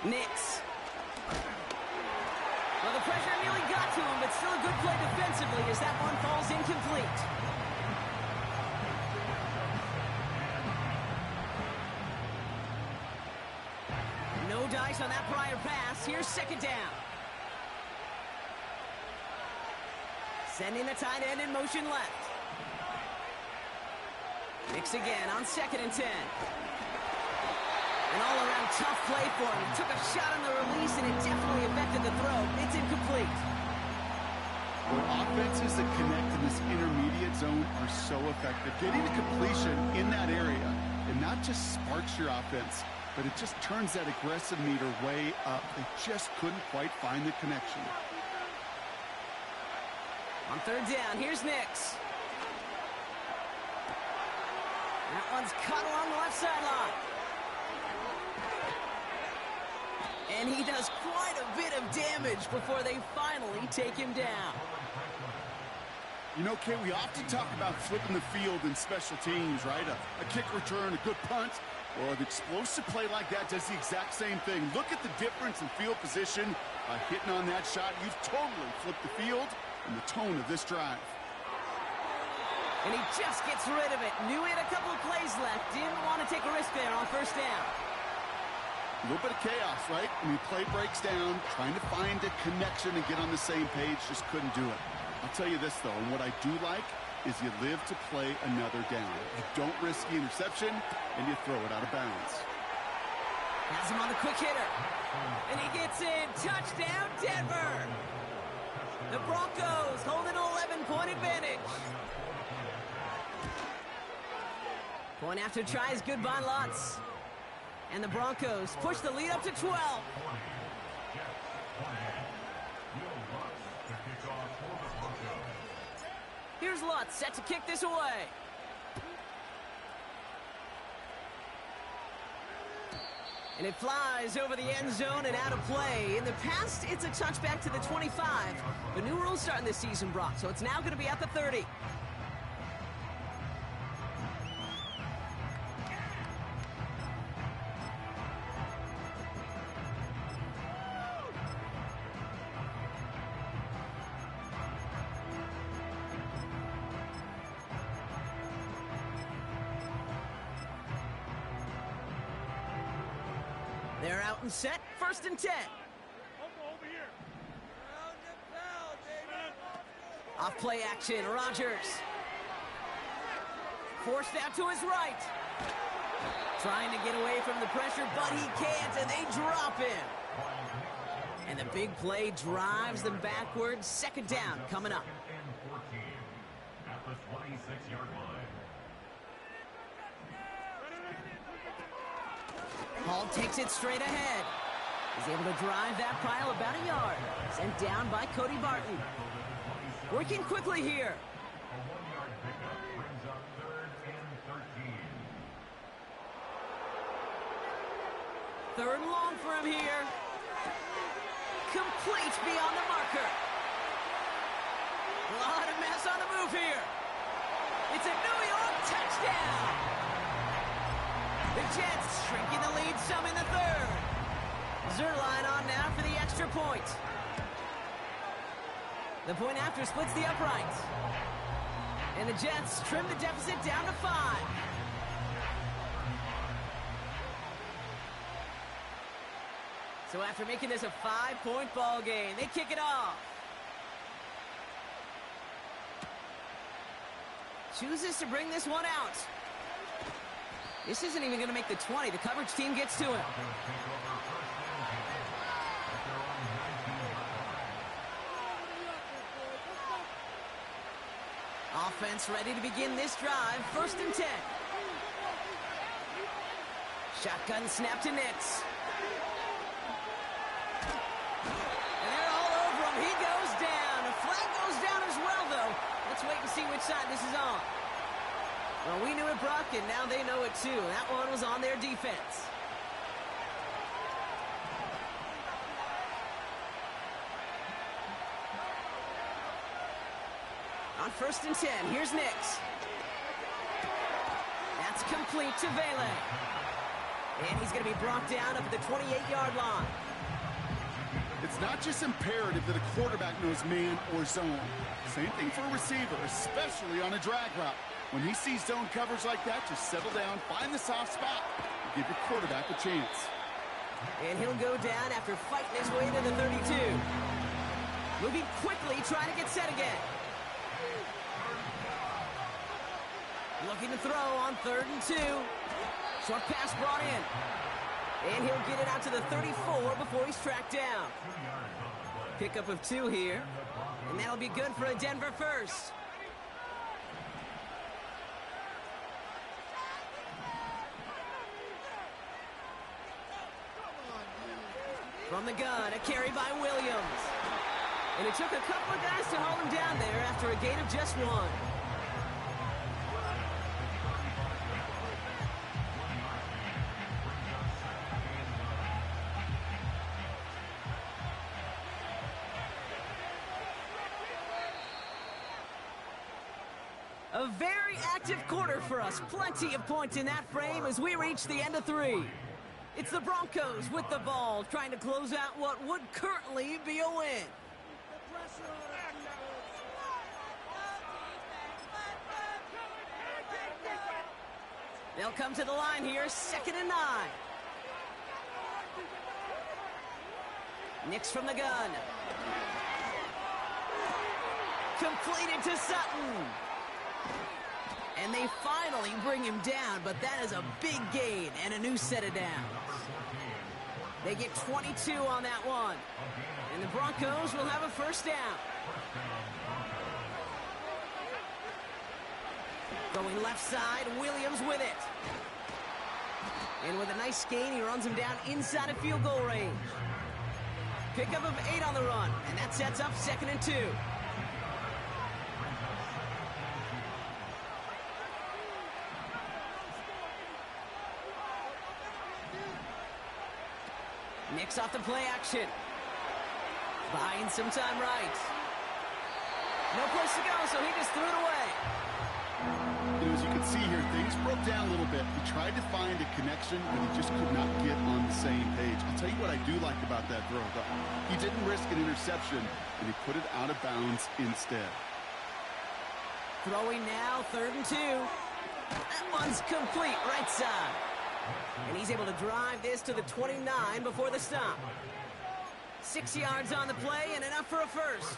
Nix. Well, the pressure nearly got to him, but still a good play defensively as that one falls incomplete. No dice on that prior pass. Here's 2nd down. Sending the tight end in motion left. Nix again on 2nd and 10. tough play for him. He took a shot on the release, and it definitely affected the throw. It's incomplete. Well, offenses that connect in this intermediate zone are so effective. Getting a completion in that area, it not just sparks your offense, but it just turns that aggressive meter way up. They just couldn't quite find the connection. On third down, here's Nix. That one's cut along the left sideline. And he does quite a bit of damage before they finally take him down. You know, Kay, we often talk about flipping the field in special teams, right? A kick return, a good punt, or an explosive play like that does the exact same thing. Look at the difference in field position by hitting on that shot. You've totally flipped the field and the tone of this drive. And he just gets rid of it. Knew he had a couple of plays left. Didn't want to take a risk there on first down. A little bit of chaos, right? When the play breaks down, trying to find a connection and get on the same page, just couldn't do it. I'll tell you this, though, and what I do like is you live to play another down. You don't risk the interception, and you throw it out of bounds. Has him on the quick hitter. And he gets in. Touchdown, Denver. The Broncos hold an 11-point advantage. Point after try is good by Lutz. And the Broncos push the lead up to 12. Here's Lutz set to kick this away. And it flies over the end zone and out of play. In the past, it's a touchback to the 25. The new rules starting this season, Brock, so it's now going to be at the 30. They're out and set. First and 10. Off play action. Rodgers. Forced out to his right. Trying to get away from the pressure, but he can't, and they drop him. And the big play drives them backwards. Second down coming up. At the 26-yard line. Hall takes it straight ahead. He's able to drive that pile about a yard. Sent down by Cody Barton. Working quickly here. A 1-yard pickup brings up 3rd and 13. Third and long for him here. Complete beyond the marker. A lot of mess on the move here. It's a New York touchdown. The Jets shrinking the lead some in the third. Zerline on now for the extra point. The point after splits the uprights. And the Jets trim the deficit down to 5. So after making this a 5-point ball game, they kick it off. Chooses to bring this one out. This isn't even going to make the 20. The coverage team gets to him. Offense ready to begin this drive. First and 10. Shotgun snap to Nix. And they're all over him. He goes down. A flag goes down as well, though. Let's wait and see which side this is on. Well, we knew it, Brock, and now they know it too. That one was on their defense. On first and 10, here's Nix. That's complete to Vele. And he's going to be brought down up at the 28-yard line. It's not just imperative that a quarterback knows man or zone. Same thing for a receiver, especially on a drag route. When he sees zone coverage like that, just settle down, find the soft spot, and give your quarterback a chance. And he'll go down after fighting his way to the 32. Moving quickly, trying to get set again. Looking to throw on 3rd and 2. Short pass brought in. And he'll get it out to the 34 before he's tracked down. Pickup of 2 here. And that'll be good for a Denver first. From the gun, a carry by Williams. And it took a couple of guys to hold him down there after a gain of just 1. A very active quarter for us. Plenty of points in that frame as we reach the end of 3. It's the Broncos with the ball, trying to close out what would currently be a win. They'll come to the line here, 2nd and 9. Nix from the gun. Completed to Sutton. And they finally bring him down, but that is a big gain and a new set of downs. They get 22 on that one. And the Broncos will have a first down. Going left side, Williams with it. And with a nice gain, he runs him down inside of field goal range. Pickup of 8 on the run, and that sets up 2nd and 2. Nix off the play action. Buying some time right. No place to go, so he just threw it away. As you can see here, things broke down a little bit. He tried to find a connection, but he just could not get on the same page. I'll tell you what I do like about that throw, though. He didn't risk an interception, and he put it out of bounds instead. Throwing now, 3rd and 2. That one's complete, right side. And he's able to drive this to the 29 before the stop. 6 yards on the play and enough for a first.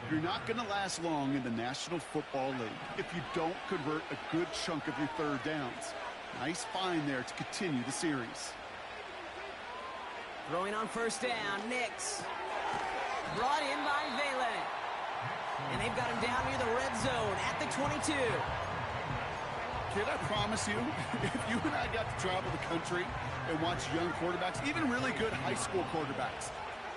You're not going to last long in the National Football League if you don't convert a good chunk of your 3rd downs. Nice find there to continue the series. Throwing on first down, Nix. Brought in by Vele. And they've got him down near the red zone at the 22. Kid, I promise you, if you and I got to travel the country and watch young quarterbacks, even really good high school quarterbacks,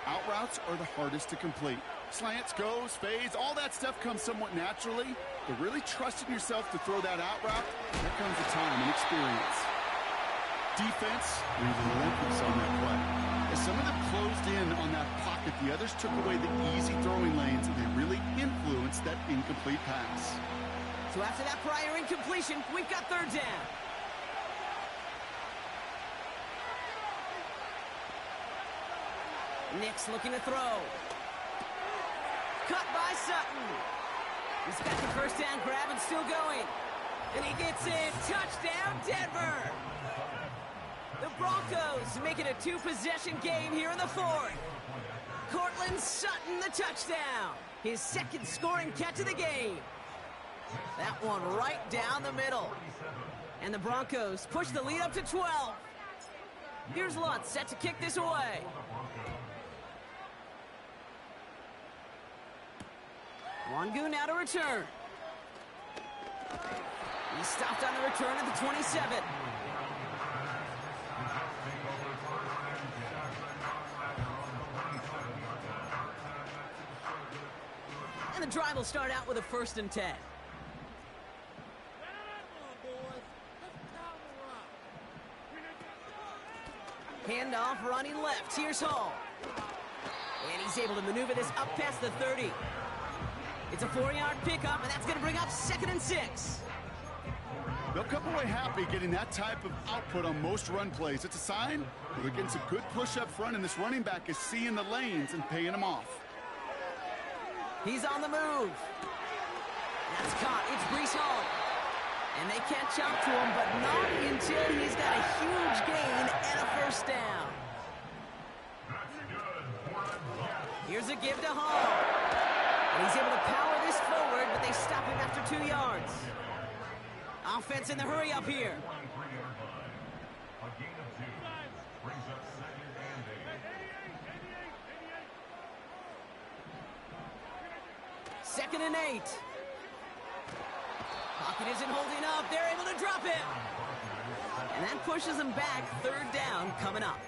out routes are the hardest to complete. Slants, goes, fades, all that stuff comes somewhat naturally, but really trusting yourself to throw that out route, there comes the time and experience. Defense, relentless on that play. As some of them closed in on that pocket, the others took away the easy throwing lanes, and they really influenced that incomplete pass. So after that prior incompletion, we've got 3rd down. Nix looking to throw. Cut by Sutton. He's got the first down grab and still going. And he gets in. Touchdown, Denver. The Broncos make it a 2-possession game here in the 4th. Cortland Sutton, the touchdown. His 2nd scoring catch of the game. That one right down the middle. And the Broncos push the lead up to 12. Here's Lutz set to kick this away. Wangu now to return. He stopped on the return at the 27. And the drive will start out with a 1st and 10. Handoff running left. Here's Hall. And he's able to maneuver this up past the 30. It's a 4-yard pickup, and that's going to bring up 2nd and 6. They'll come away happy getting that type of output on most run plays. It's a sign that they're getting some good push up front, and this running back is seeing the lanes and paying them off. He's on the move. That's caught. It's Breece Hall. And they can't chop to him, but not until he's got a huge gain and a first down. Here's a give to Hall. And he's able to power this forward, but they stop him after 2 yards. Offense in the hurry up here. 2nd and 8. Pocket isn't holding up. They're able to drop it. And that pushes them back. 3rd down coming up.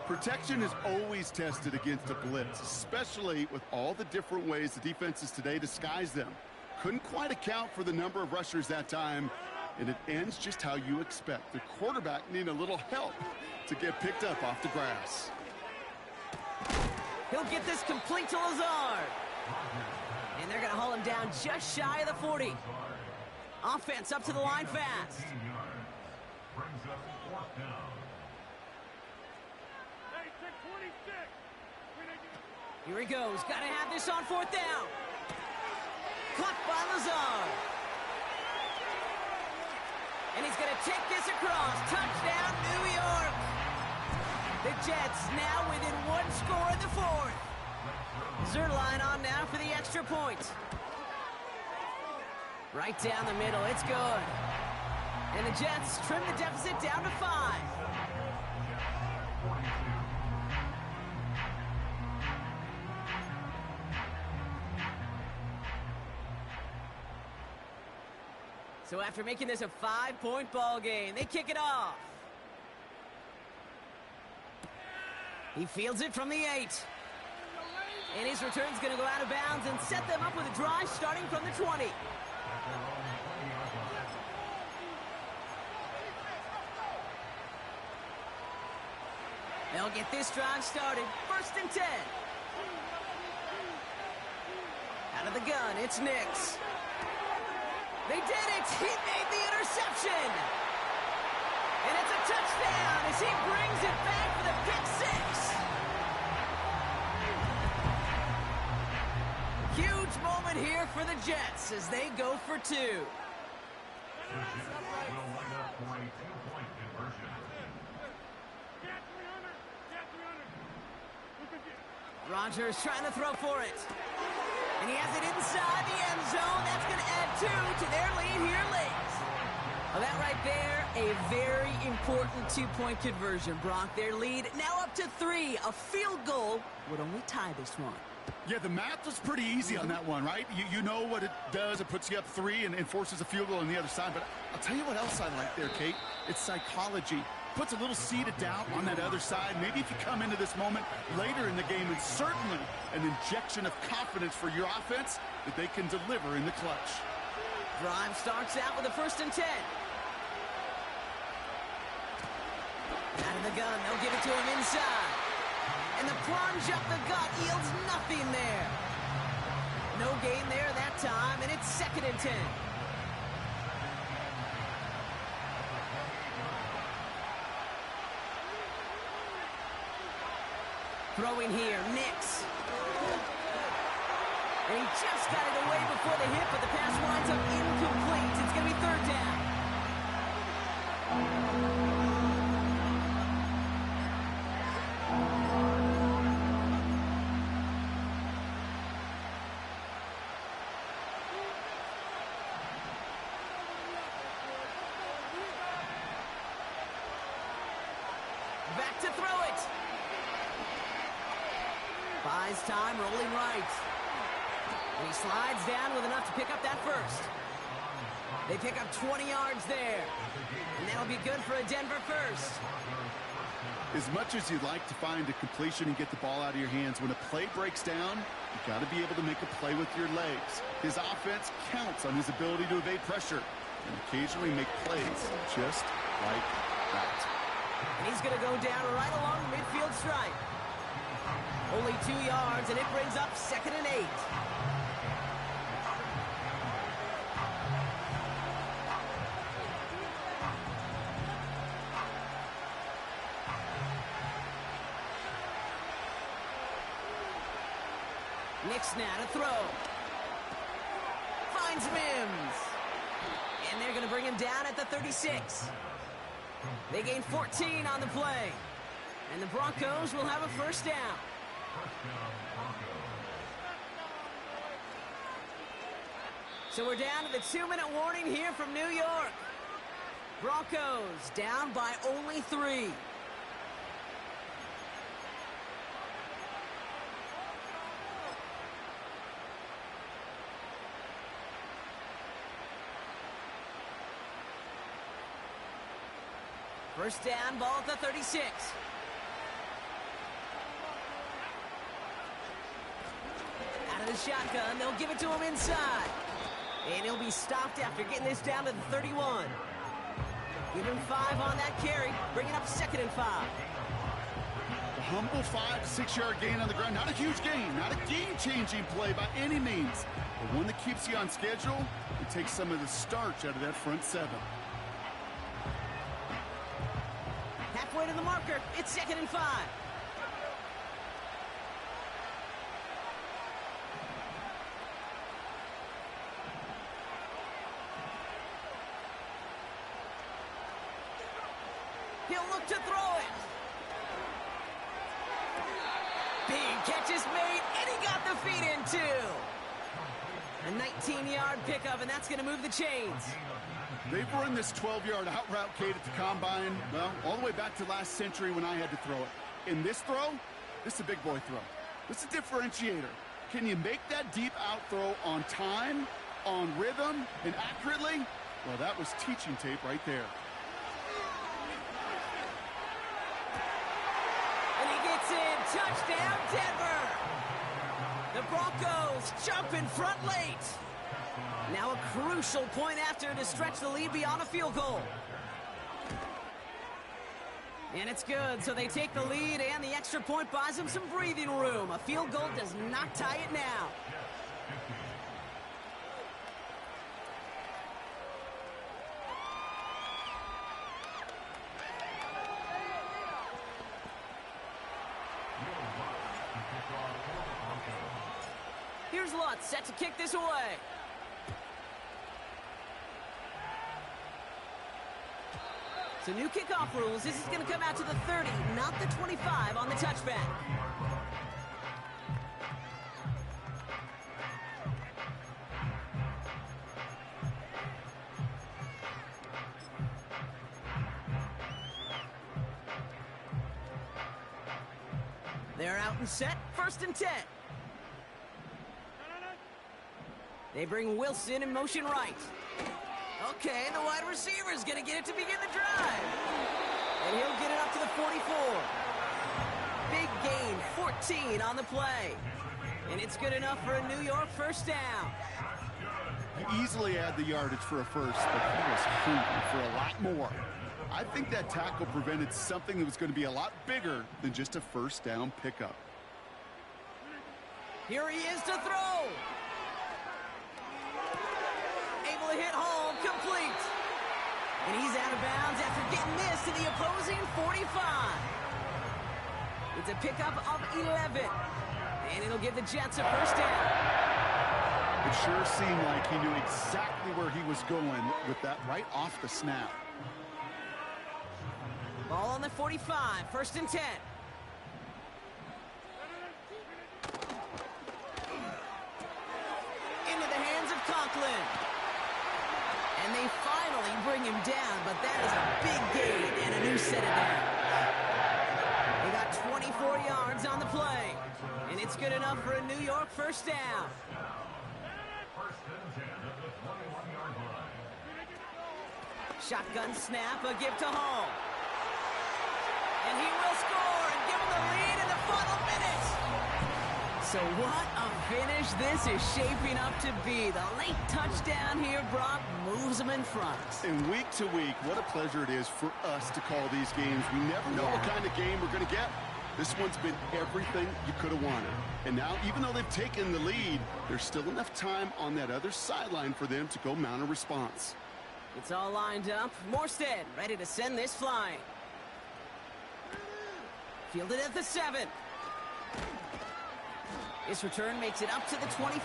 Protection is always tested against a blitz, especially with all the different ways the defenses today disguise them. Couldn't quite account for the number of rushers that time, and it ends just how you expect. The quarterback needing a little help to get picked up off the grass. He'll get this complete to Lazard. And they're going to haul him down just shy of the 40. Offense up to the line fast. Brings up 4th down. Here he goes. Got to have this on 4th down. Caught by Lazard. And he's going to take this across. Touchdown, New York. The Jets now within 1 score in the 4th. Zerline on now for the extra point. Right down the middle. It's good. And the Jets trim the deficit down to 5. So after making this a 5-point ball game, they kick it off. He fields it from the 8. And his return's going to go out of bounds and set them up with a drive starting from the 20. They'll get this drive started. 1st and 10. Out of the gun, it's Nix. They did it! He made the interception! And it's a touchdown as he brings it back for the pick 6. Huge moment here for the Jets as they go for 2. The Jets will line up for a 2-point conversion. Rodgers trying to throw for it. And he has it inside the end zone. That's going to add 2 to their lead here late. Well, that right there, a very important 2-point conversion, Brock. Their lead now up to 3. A field goal would only tie this one. Yeah, the math was pretty easy on that one, right? You know what it does. It puts you up 3 and forces a field goal on the other side. But I'll tell you what else I like there, Kate. It's psychology. Puts a little seed of doubt on that other side. Maybe if you come into this moment later in the game, and certainly an injection of confidence for your offense that they can deliver in the clutch. Drive starts out with a 1st and 10. Out of the gun, they'll give it to him inside. And the plunge up the gut yields nothing there. No gain there that time, and it's 2nd and 10. Throwing here, Nix. And he just got it away before the hit, but the pass winds up incomplete. It's going to be 3rd down. Back to throw it. Buys time, rolling right. And he slides down with enough to pick up that 1st. They pick up 20 yards there. And that'll be good for a Denver 1st. As much as you'd like to find a completion and get the ball out of your hands, when a play breaks down, you've got to be able to make a play with your legs. His offense counts on his ability to evade pressure and occasionally make plays just like that. And he's going to go down right along the midfield stripe. Only 2 yards, and it brings up 2nd and 8. Nix now to throw. Finds Mims. And they're going to bring him down at the 36. They gain 14 on the play. And the Broncos will have a 1st down. So we're down to the 2-minute warning here from New York. Broncos down by only 3. First down, ball at the 36. Out of the shotgun, they'll give it to him inside. And he'll be stopped after getting this down to the 31. Give him 5 on that carry, bring it up 2nd and 5. The humble 5 to 6 yard gain on the ground. Not a huge gain, not a game-changing play by any means, but one that keeps you on schedule and takes some of the starch out of that front 7. Halfway to the marker, it's 2nd and 5. He'll look to throw it. Big catch is made, and he got the feet in too. A 19-yard pickup, and that's going to move the chains. They've run this 12-yard out route, Kate, at the combine, well, all the way back to last century when I had to throw it. In this throw, this is a big boy throw. This is a differentiator. Can you make that deep out throw on time, on rhythm, and accurately? Well, that was teaching tape right there. And he gets in. Touchdown, Denver. The Broncos jump in front late. Now a crucial point after to stretch the lead beyond a field goal. And it's good, so they take the lead, and the extra point buys them some breathing room. A field goal does not tie it now. Here's Lutz set to kick this away. So new kickoff rules. This is going to come out to the 30, not the 25 on the touchback. They're out and set. 1st and 10. They bring Wilson in motion right. Okay, the wide receiver's going to get it to begin the drive. And he'll get it up to the 44. Big gain, 14 on the play. And it's good enough for a New York first down. He easily had the yardage for a first, but he was hungry for a lot more. I think that tackle prevented something that was going to be a lot bigger than just a first down pickup. Here he is to throw. Able to hit home, complete. And he's out of bounds after getting this to the opposing 45. It's a pickup of 11. And it'll give the Jets a first down. It sure seemed like he knew exactly where he was going with that right off the snap. Ball on the 45, 1st and 10. Into the hands of Conklin. And they finally bring him down, but that is a big gain and a new set of downs. They got 24 yards on the play, and it's good enough for a New York first down. Shotgun snap, a give to Hall. And he will score and give him the lead in the final minutes. So what a finish this is shaping up to be. The late touchdown here, Brock, moves them in front. And week to week, what a pleasure it is for us to call these games. We never know what kind of game we're going to get. This one's been everything you could have wanted. And now, even though they've taken the lead, there's still enough time on that other sideline for them to go mount a response. It's all lined up. Morstead ready to send this flying. Fielded at the 7. This return makes it up to the 25.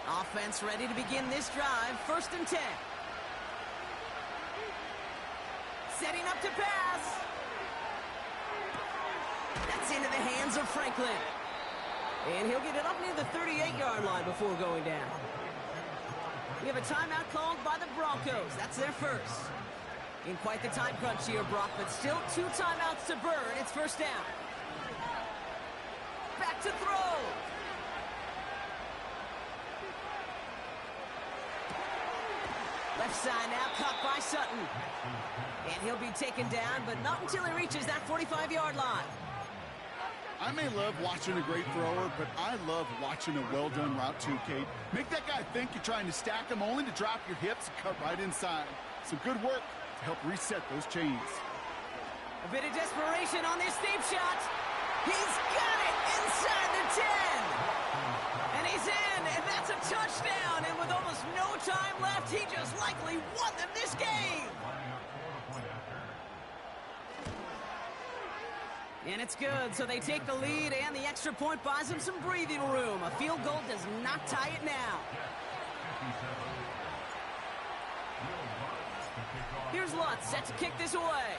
Offense ready to begin this drive. 1st and 10. Setting up to pass. That's into the hands of Franklin. And he'll get it up near the 38-yard line before going down. We have a timeout called by the Broncos. That's their first. In quite the time crunch here, Brock, but still 2 timeouts to burn. It's first down. Back to throw. left side now, caught by Sutton. And he'll be taken down, but not until he reaches that 45-yard line. I may love watching a great thrower, but I love watching a well-done route too, Kate. Make that guy think you're trying to stack him only to drop your hips and cut right inside. Some good work to help reset those chains. A bit of desperation on this deep shot. He's got it inside the 10. And he's in, and that's a touchdown. And with almost no time left, he just likely won them this game. And it's good, so they take the lead, and the extra point buys them some breathing room. A field goal does not tie it now. Here's Lutz, set to kick this away.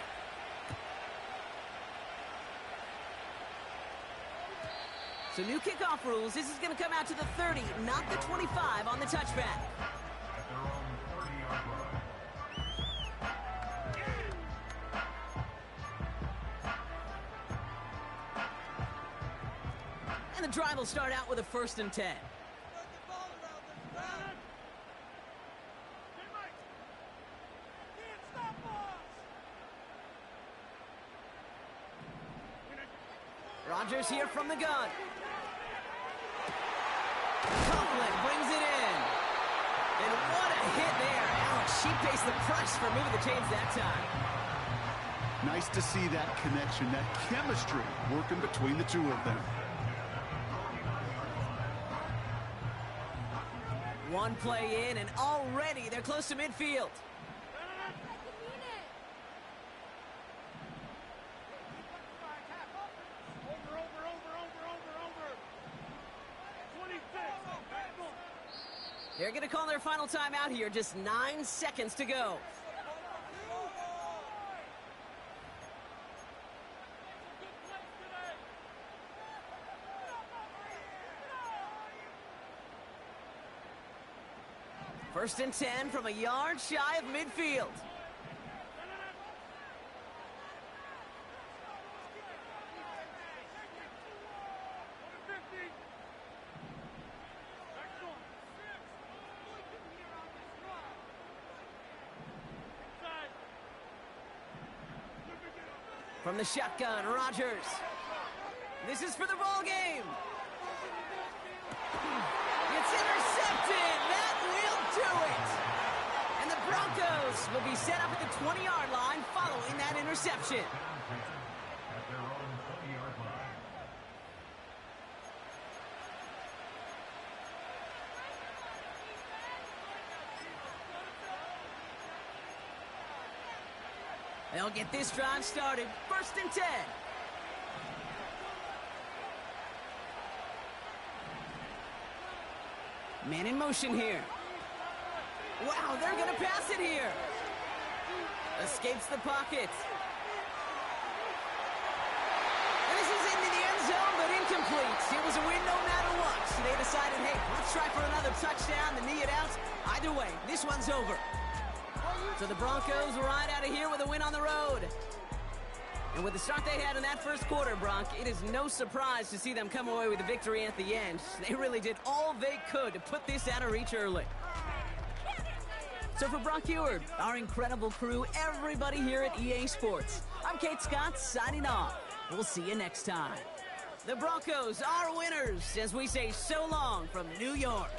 So new kickoff rules. This is going to come out to the 30, not the 25 on the touchback. And the drive will start out with a 1st and 10. Rodgers here from the gun. Coughlin brings it in. And what a hit there. Alex, she pays the price for moving the chains that time. Nice to see that connection, that chemistry working between the two of them. One play in, and already they're close to midfield. They're going to call their final timeout here. Just 9 seconds to go. First and 10 from a yard shy of midfield. From the shotgun, Rodgers. This is for the ball game. It's intercepted. That will do it. And the Broncos will be set up at the 20-yard line following that interception. At their own 20-yard line. They'll get this drive started. First and 10. Man in motion here. Wow, they're going to pass it here. Escapes the pocket. And this is into the end zone, but incomplete. It was a win no matter what. So they decided, hey, let's try for another touchdown to knee it out. Either way, this one's over. So the Broncos ride out of here with a win on the road. And with the start they had in that first quarter, Bronk, it is no surprise to see them come away with a victory at the end. They really did all they could to put this out of reach early. So for Brock Eward, our incredible crew, everybody here at EA Sports, I'm Kate Scott signing off. We'll see you next time. The Broncos are winners as we say so long from New York.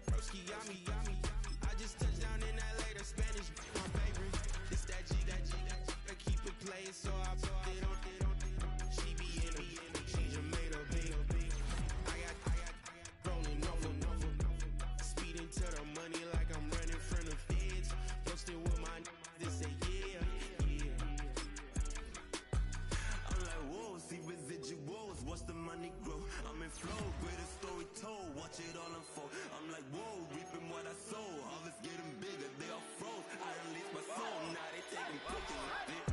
Broski, yummy. I just touched down in LA, the Spanish, my favorite. This that G, I keep it playing, so I put it on. they say yeah, yeah. I'm like, whoa, see residuals, watch the money grow. I'm in flow, greatest story told, watch it all unfold. I'm like, whoa, reaping what I sow. Harvest getting bigger, they all froze. I release my soul, now they taking pictures of it.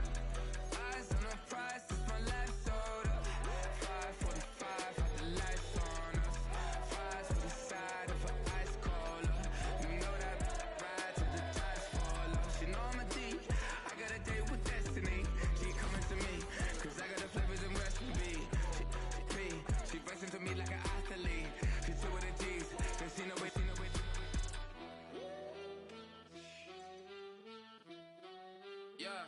Eyes on the prize, it's my life sold up. 5:45, got the lights on us. Fries to the side of an ice cola. You know that ride till the tides fall off. She know I'm a D, I got a date with destiny. She coming to me, cause I got the flavors and recipe. She racing to me like an athlete. She two with the G's, and she know it. Yeah.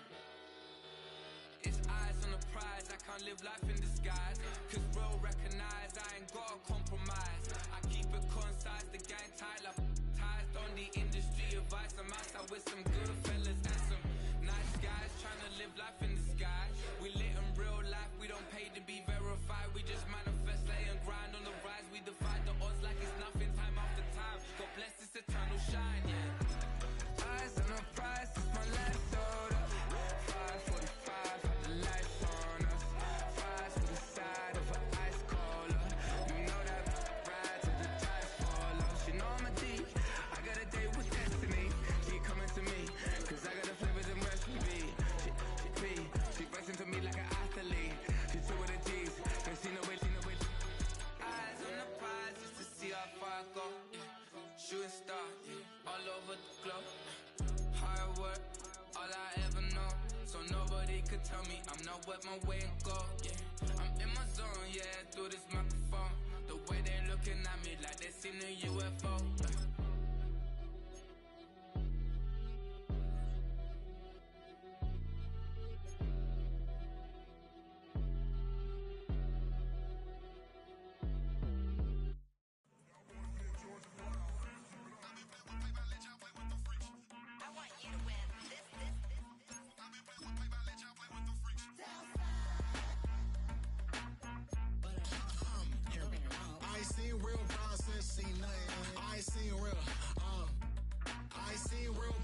It's eyes on the prize, I can't live life in disguise. Cause real recognize I ain't gotta compromise. I keep it concise, the gang tied up. Ties on the industry advice. I'm outside with some good fellas and some nice guys trying to live life in disguise. We lit in real life, we don't pay to be verified. We just manifest, lay and grind on the rise. We defy the odds like it's nothing, time after time. God bless this eternal shine, yeah. Eyes on the prize, it's my life sold up. 5:45, got the lights on us. Fries to the side of an ice cola. You know that ride till the tides fall off. She know I'm a D, I got a date with destiny. She coming to me, cause I got the flavors and recipe. She racing to me like an athlete. She two with the G's, and she know it. Eyes on the prize just to see how far I go. Yeah. Shooting star, yeah. All over the globe. Hard work, all I ever know. So nobody could tell me I'm not wet my way and go. Yeah, I'm in my zone, yeah, through this microphone. The way they looking at me like they seen a UFO. I ain't seen real problems since seen nothing. I ain't seen real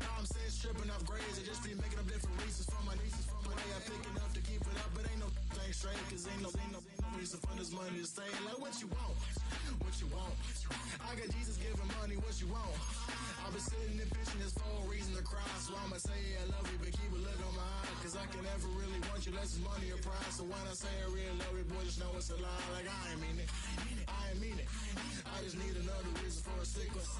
problems since tripping off grades. I just be making up different reasons for my nieces. From my way I pick it up to keep it up, but ain't no thing straight. Cause ain't no reason for this money to stay. Like what you want? What you want? I got Jesus giving money, what you want? I've been sitting and pitching this for a reason to cry. So I'ma say I love you, but keep a look on my eye. Cause I can never really want you unless it's money or pride. So when I say I really love you, boy, just know it's a lie. Like I ain't mean it. I ain't mean it. I just need another reason for a sequence.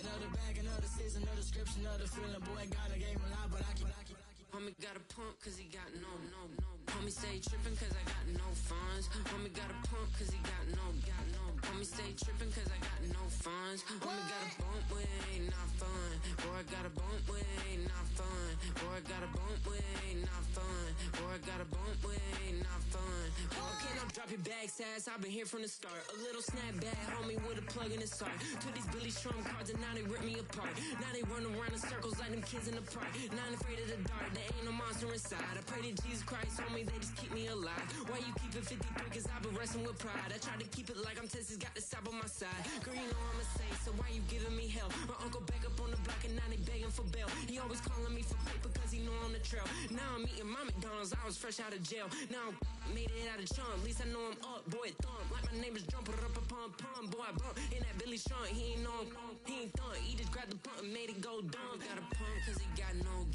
Another bag, another season, another description, another feeling. Boy, got a game a lot, but I keep. Homie got a pump cause he got no. Homie stay trippin' cause I got no funds. Homie got a pump cause he got no. Homie stay trippin' cause I got no funds. Homie got a bump with ain't not fun. Boy, I got a bump with ain't not fun. Boy, I got a bump with ain't not fun. Boy, I got a bump with ain't not fun. Okay, now drop your bag, sass. I've been here from the start. A little snapback, homie, with a plug in his heart. Took these Billy Strum cards and now they rip me apart. Now they run around in circles like them kids in the park. Not afraid of the dark, there ain't no monster inside. I pray to Jesus Christ, homie, they just keep me alive. Why you keep it 53? Cause I've been wrestling with pride. I try to keep it like I'm Texas, got the stop on my side. Girl, you know I'm a saint, so why you giving me hell? My uncle back up on the block and now they begging for bail. He always calling me for paper cause he know I'm the trail. Now I'm eating my McDonald's, I was fresh out of jail. Now I'm made it out of chum, at least I know I'm up, boy, thump. Like my name is Jumper, up a pump, boy, I bump. In that Billy Strong, he ain't know him, he ain't thump. He just grabbed the pump and made it go dumb. Got a pump cause he got no.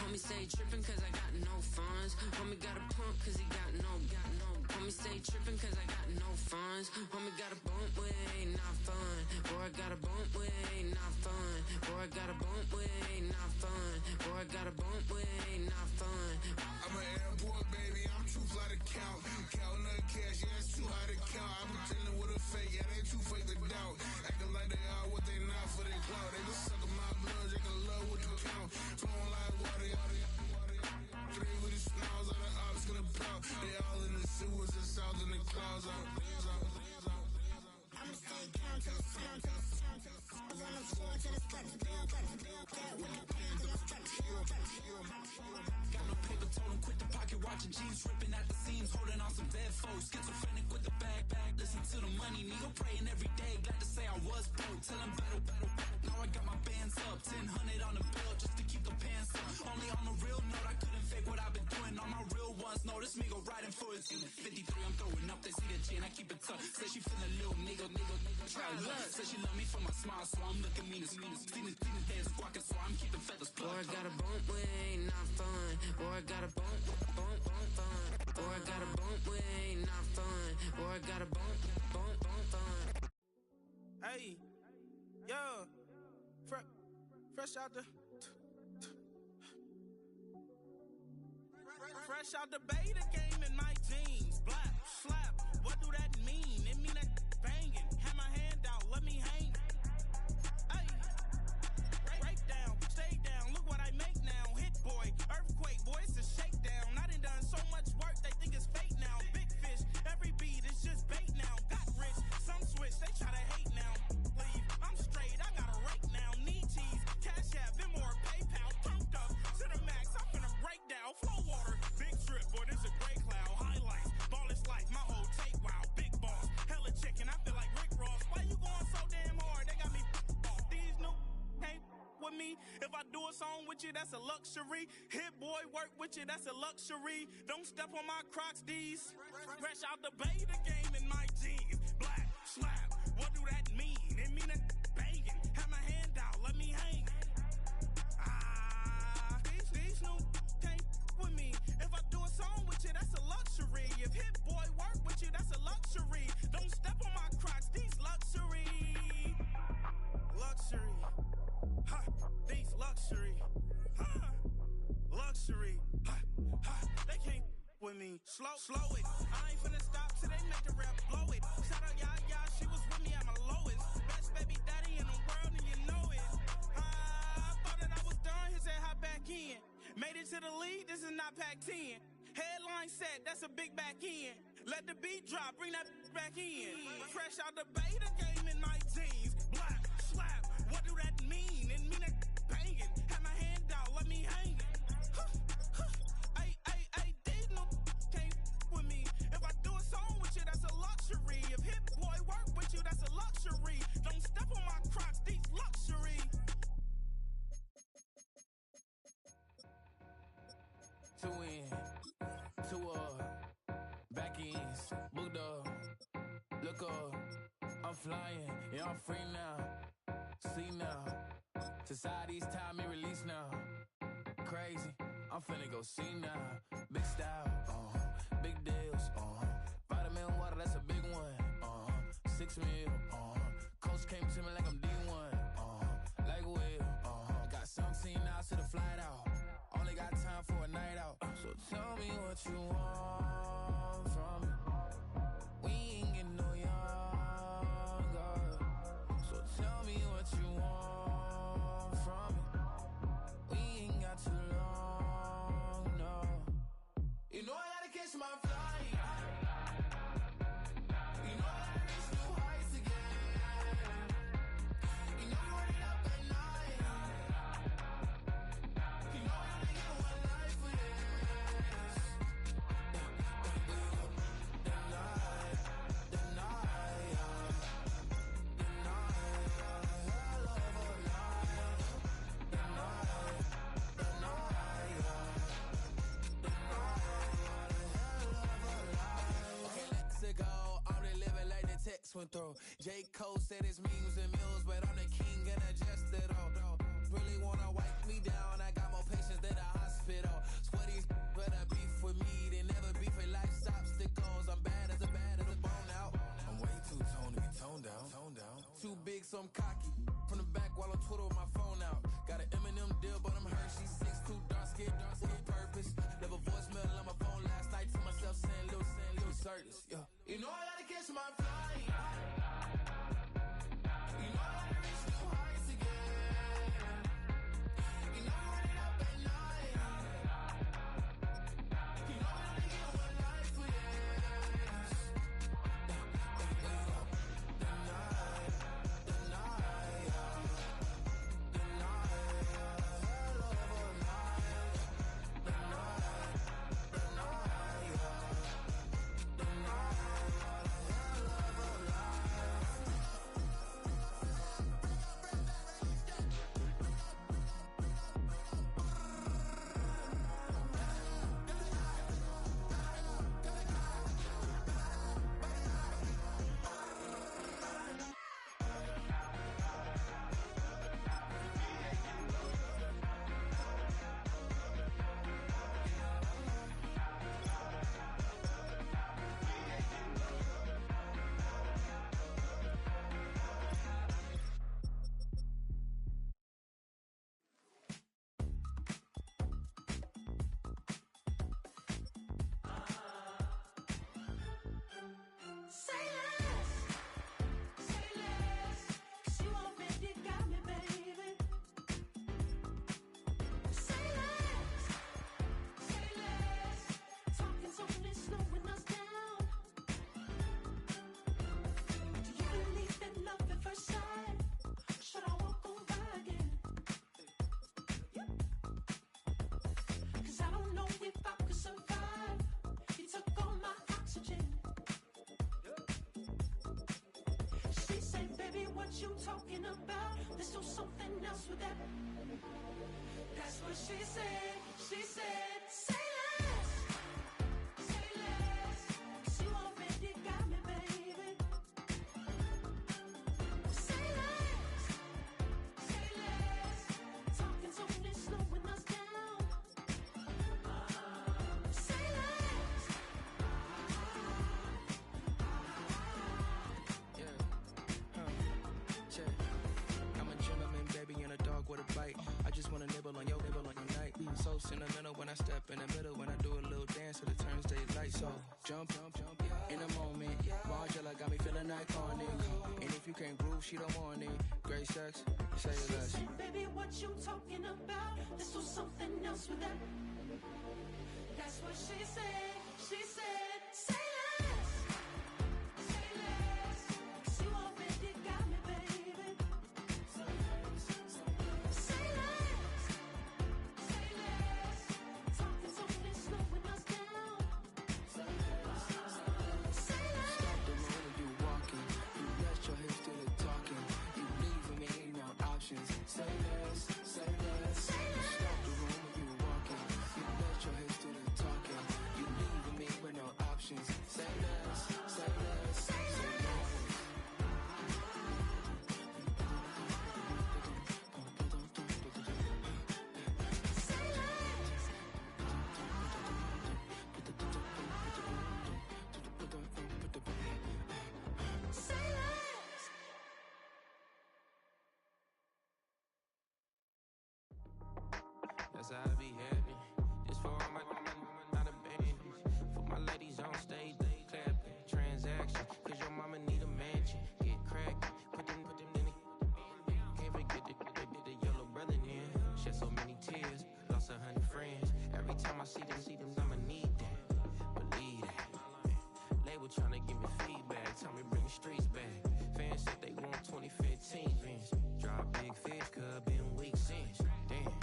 Homie stay trippin' cause I got no funds. Homie got a pump cause he got no. Homie stay trippin' cause I got no funds. Homie got a bump with ain't not fun. Boy, I got a bump with ain't not fun. Boy, I got a bump with ain't not fun. Boy, I got a bump with ain't not fun. I'm an airport baby, I'm too fly to count. Counting the cash, yeah, it's too high to count. I'm pretending with a fake, yeah, they too fake to doubt. Acting like they are what they not for their clout. They just suckin' my blood, they can love what you count. Flowing like water. Three with the smiles, all the ops gonna pout. They all in the sewers and south in the clouds. I'ma stay down to the sound. On the floor to the steps. Got no paper, told him quit the pocket, watching jeans ripping at the seams, holding on some dead foes. Schizophrenic with the bag. Listen to the money, nigga praying every day. Glad to say I was broke. Tell him battle. Now I got my bands up, 1000 on the bill just to keep the pants up. on the real note, I couldn't fake what I've been doing. All my real ones know this me go right influence. 53, I'm throwing up, they see the G and I keep it tough. Say she feeling little nigga, try to look. Say she love me for my smile, so I'm looking mean as mean. Seen the days squawking, so I'm keeping feathers plucked. Boy, I got a bump with ain't not fun. Boy, I got a bump fun. Boy, I got a bump with ain't not fun. Boy, I got a bump fun. Hey, yo, fresh out the fresh out the beta game in my jeans. Black, slap, what do that mean? It mean that banging. Have my hand out, let me hang. Hey, break down, stay down, look what I make now. Hit boy, earthquake, boy, it's a shakedown. I done so much work, they think it's fake now. Big fish, every beat is just bait now. Got rich, some switch, they try to hate now. Leave, I'm straight, I got a rake now. Need cheese, cash app, Venmo or PayPal. Pumped up to the max, I'm finna break down. Flow water, big trip, boy, this a gray cloud. Highlights, ball is life, my whole take, wow. Big boss, hella chicken, I feel like Rick Ross. Why you going so damn hard? They got me off. These new can't with me. If I do a song with you, that's a luxury. Hit boy, work with you, that's a luxury. Don't step on my Crocs, these. Fresh out the beta game in my jeans. Black, slap, what do that mean? It mean that banging. Have my hand out, let me hang. These new can't with me. If I do a song with you, that's a luxury. If hit boy work with you, that's a luxury. Don't step on my Crocs, these luxury. Luxury. Ha, these luxury. Ha, luxury. Ha, ha, they can't with me. Slow it. I ain't finna stop till they make the rap blow it. Shout out Yaya, she was with me at my lowest. Best baby daddy in the world and you know it. I thought that I was done, he said hop back in. Made it to the league, this is not Pac-10. Headline set, that's a big back end. Let the beat drop, bring that back in. Fresh out the beta game in my jeans. Black, slap, what do that mean? It mean that banging. Have my hand out, let me hang it. Ay, these no can't with me. If I do a song with you, that's a luxury. If hit boy work with you, that's a luxury. Don't step on my Crocs, these luxury. Two in, two back ends, booked up, look up, I'm flying, yeah, I'm free now, see now, society's time me release now, crazy, I'm finna go see now, big style, big deals, vitamin water, that's a big one, 6 mil, coach came to me like I'm D1, like Will, got 17 hours to the flight out. Only got time for a night out. So tell me what you want from me. We ain't getting no younger. So tell me what you want from me. We ain't got too long, no. You know I gotta catch my flight. You know I gotta reach new heights again. You know you run it up at night. You know I only get one life for this. Okay, let's go. I'm the living like the text went through. J. Cole said it's memes and mills, but I'm the king and adjusted all. Really wanna wipe me down. I got more patience than a hospital. Sweaty better beef with me. They never beef with life's obstacles. I'm bad as a bone out. I'm way too toned to be toned down. Too big, so I'm cocky. From the back while on Twitter with my phone out. Got an Eminem deal, but I'm Hershey. 6'2", dark skin, with purpose. Never voicemail on my phone last night to myself saying little Curtis. Yeah. You know I gotta catch my flight. You know I gotta reach new heights again. You know I run it up at night. You know I only get one life for this. The night, hell of a night. talking about. Let's do something else with that. That's what she said. She said, say less. Say less. 'Cause you already got me, baby. Say less. Say less. Talking's only slowing us down. Say less. Check. I'm a gentleman, baby, and a dog with a bite. I just wanna nibble on your night. So sentimental when I step in the middle. When I do a little dance, till it turns daylight. So jump, in a moment. Margella got me feeling iconic. And if you can't groove, she don't want it. Great sex, say less. Baby, what you talking about? Let's do something else with that. That's what she said. She said, say less. Say less. 'Cause you already got me, baby. Say less. Say less. Talking's only slowing us down. Say less. Say less. Stop the room when you walking. You rest your hips to the talking. You leaving me no options. Say less, say less. Say less. Stop the room when you walking. You rest your hips to the talking. You leaving me with no options. Say less, say less, say less. Say less. That's how I be happy. This for all my not a baby. For my ladies on stage, they clapping. Transaction, 'cause your mama need a mansion. Get crackin', put them in the. Can't forget the yellow brother in. Shed so many tears, lost 100 friends. Every time I see them, I'ma need that. Believe that. Label tryna give me feedback, tell me bring the streets back. Fans said they want 2015 Vince. Drop big fish, 'cause been weeks since. Damn.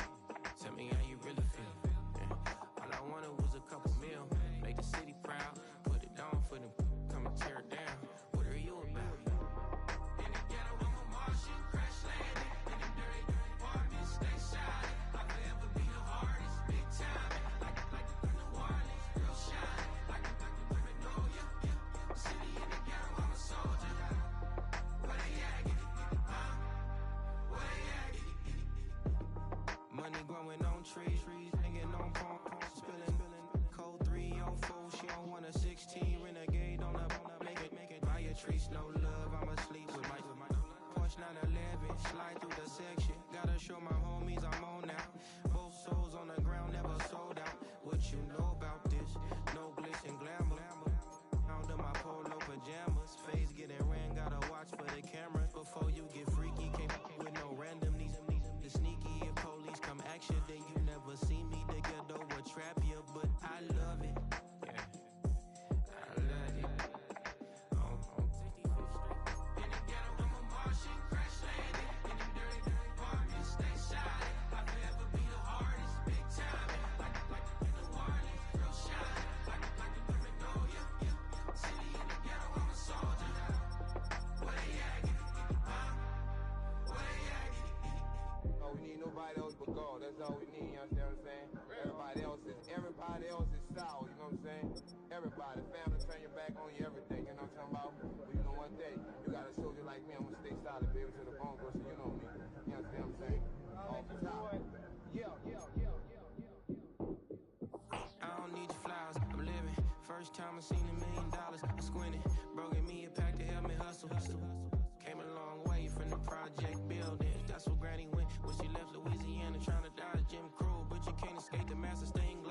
Tell me how you really feel. Yeah. All I wanted was a couple mil. Make the city proud. Put it down for them. Come and tear it down. What are you about? In the ghetto, I'm a Martian. Crash landing. In them dirty apartments. Stay shining. I'll forever be the hardest. Big time. Like New Orleans. Real shine. Like women know ya. City in the ghetto, I'm a soldier. Where they at? Get it. Huh? Where they at? Get it. Money growing on trees, hanging on palm, spilling, code 304. She don't want a 16 renegade on up, make it. Buy a trees, no love. I'ma sleep with my Porsche 911, slide through the section. Gotta show my homies I'm on now. Both souls on the ground, never sold out. What you know about this? No glitz and glamour. Under my polo pajamas, face getting ran. Gotta watch for the cameras before you get freaky. Can't with no random these. The sneaky if police come action, then you never see me. The ghetto will trap you, but I love it. Yeah, I love it. On 65th Street. In the ghetto, I'm a Martian, crash landing. In them dirty apartments, stay shining. I'll forever be the hardest, big time. Like New Orleans, real shine. Like the women know ya. City in the ghetto, I'm a soldier. Where they at? Get it, huh? Where they at? Get it. Oh, we need nobody else but God. That's all we need, you understand what I'm saying? Everybody else is sour, you know what I'm saying? Everybody, family, turn your back on you, everything, you know what I'm talking about? But you know one day, you got a soldier like me, I'm gonna stay solid, baby, to the Broncos, so you know me. You understand what I'm saying? Off the top. Yeah. I don't need your flowers, I'm living. First time I seen $1 million, I squinted. Bro gave me a pack to help me hustle. Came a long way from the project buildings. That's where Granny went when she left Louisiana, trying to dodge Jim Crow. But you can't escape the master staying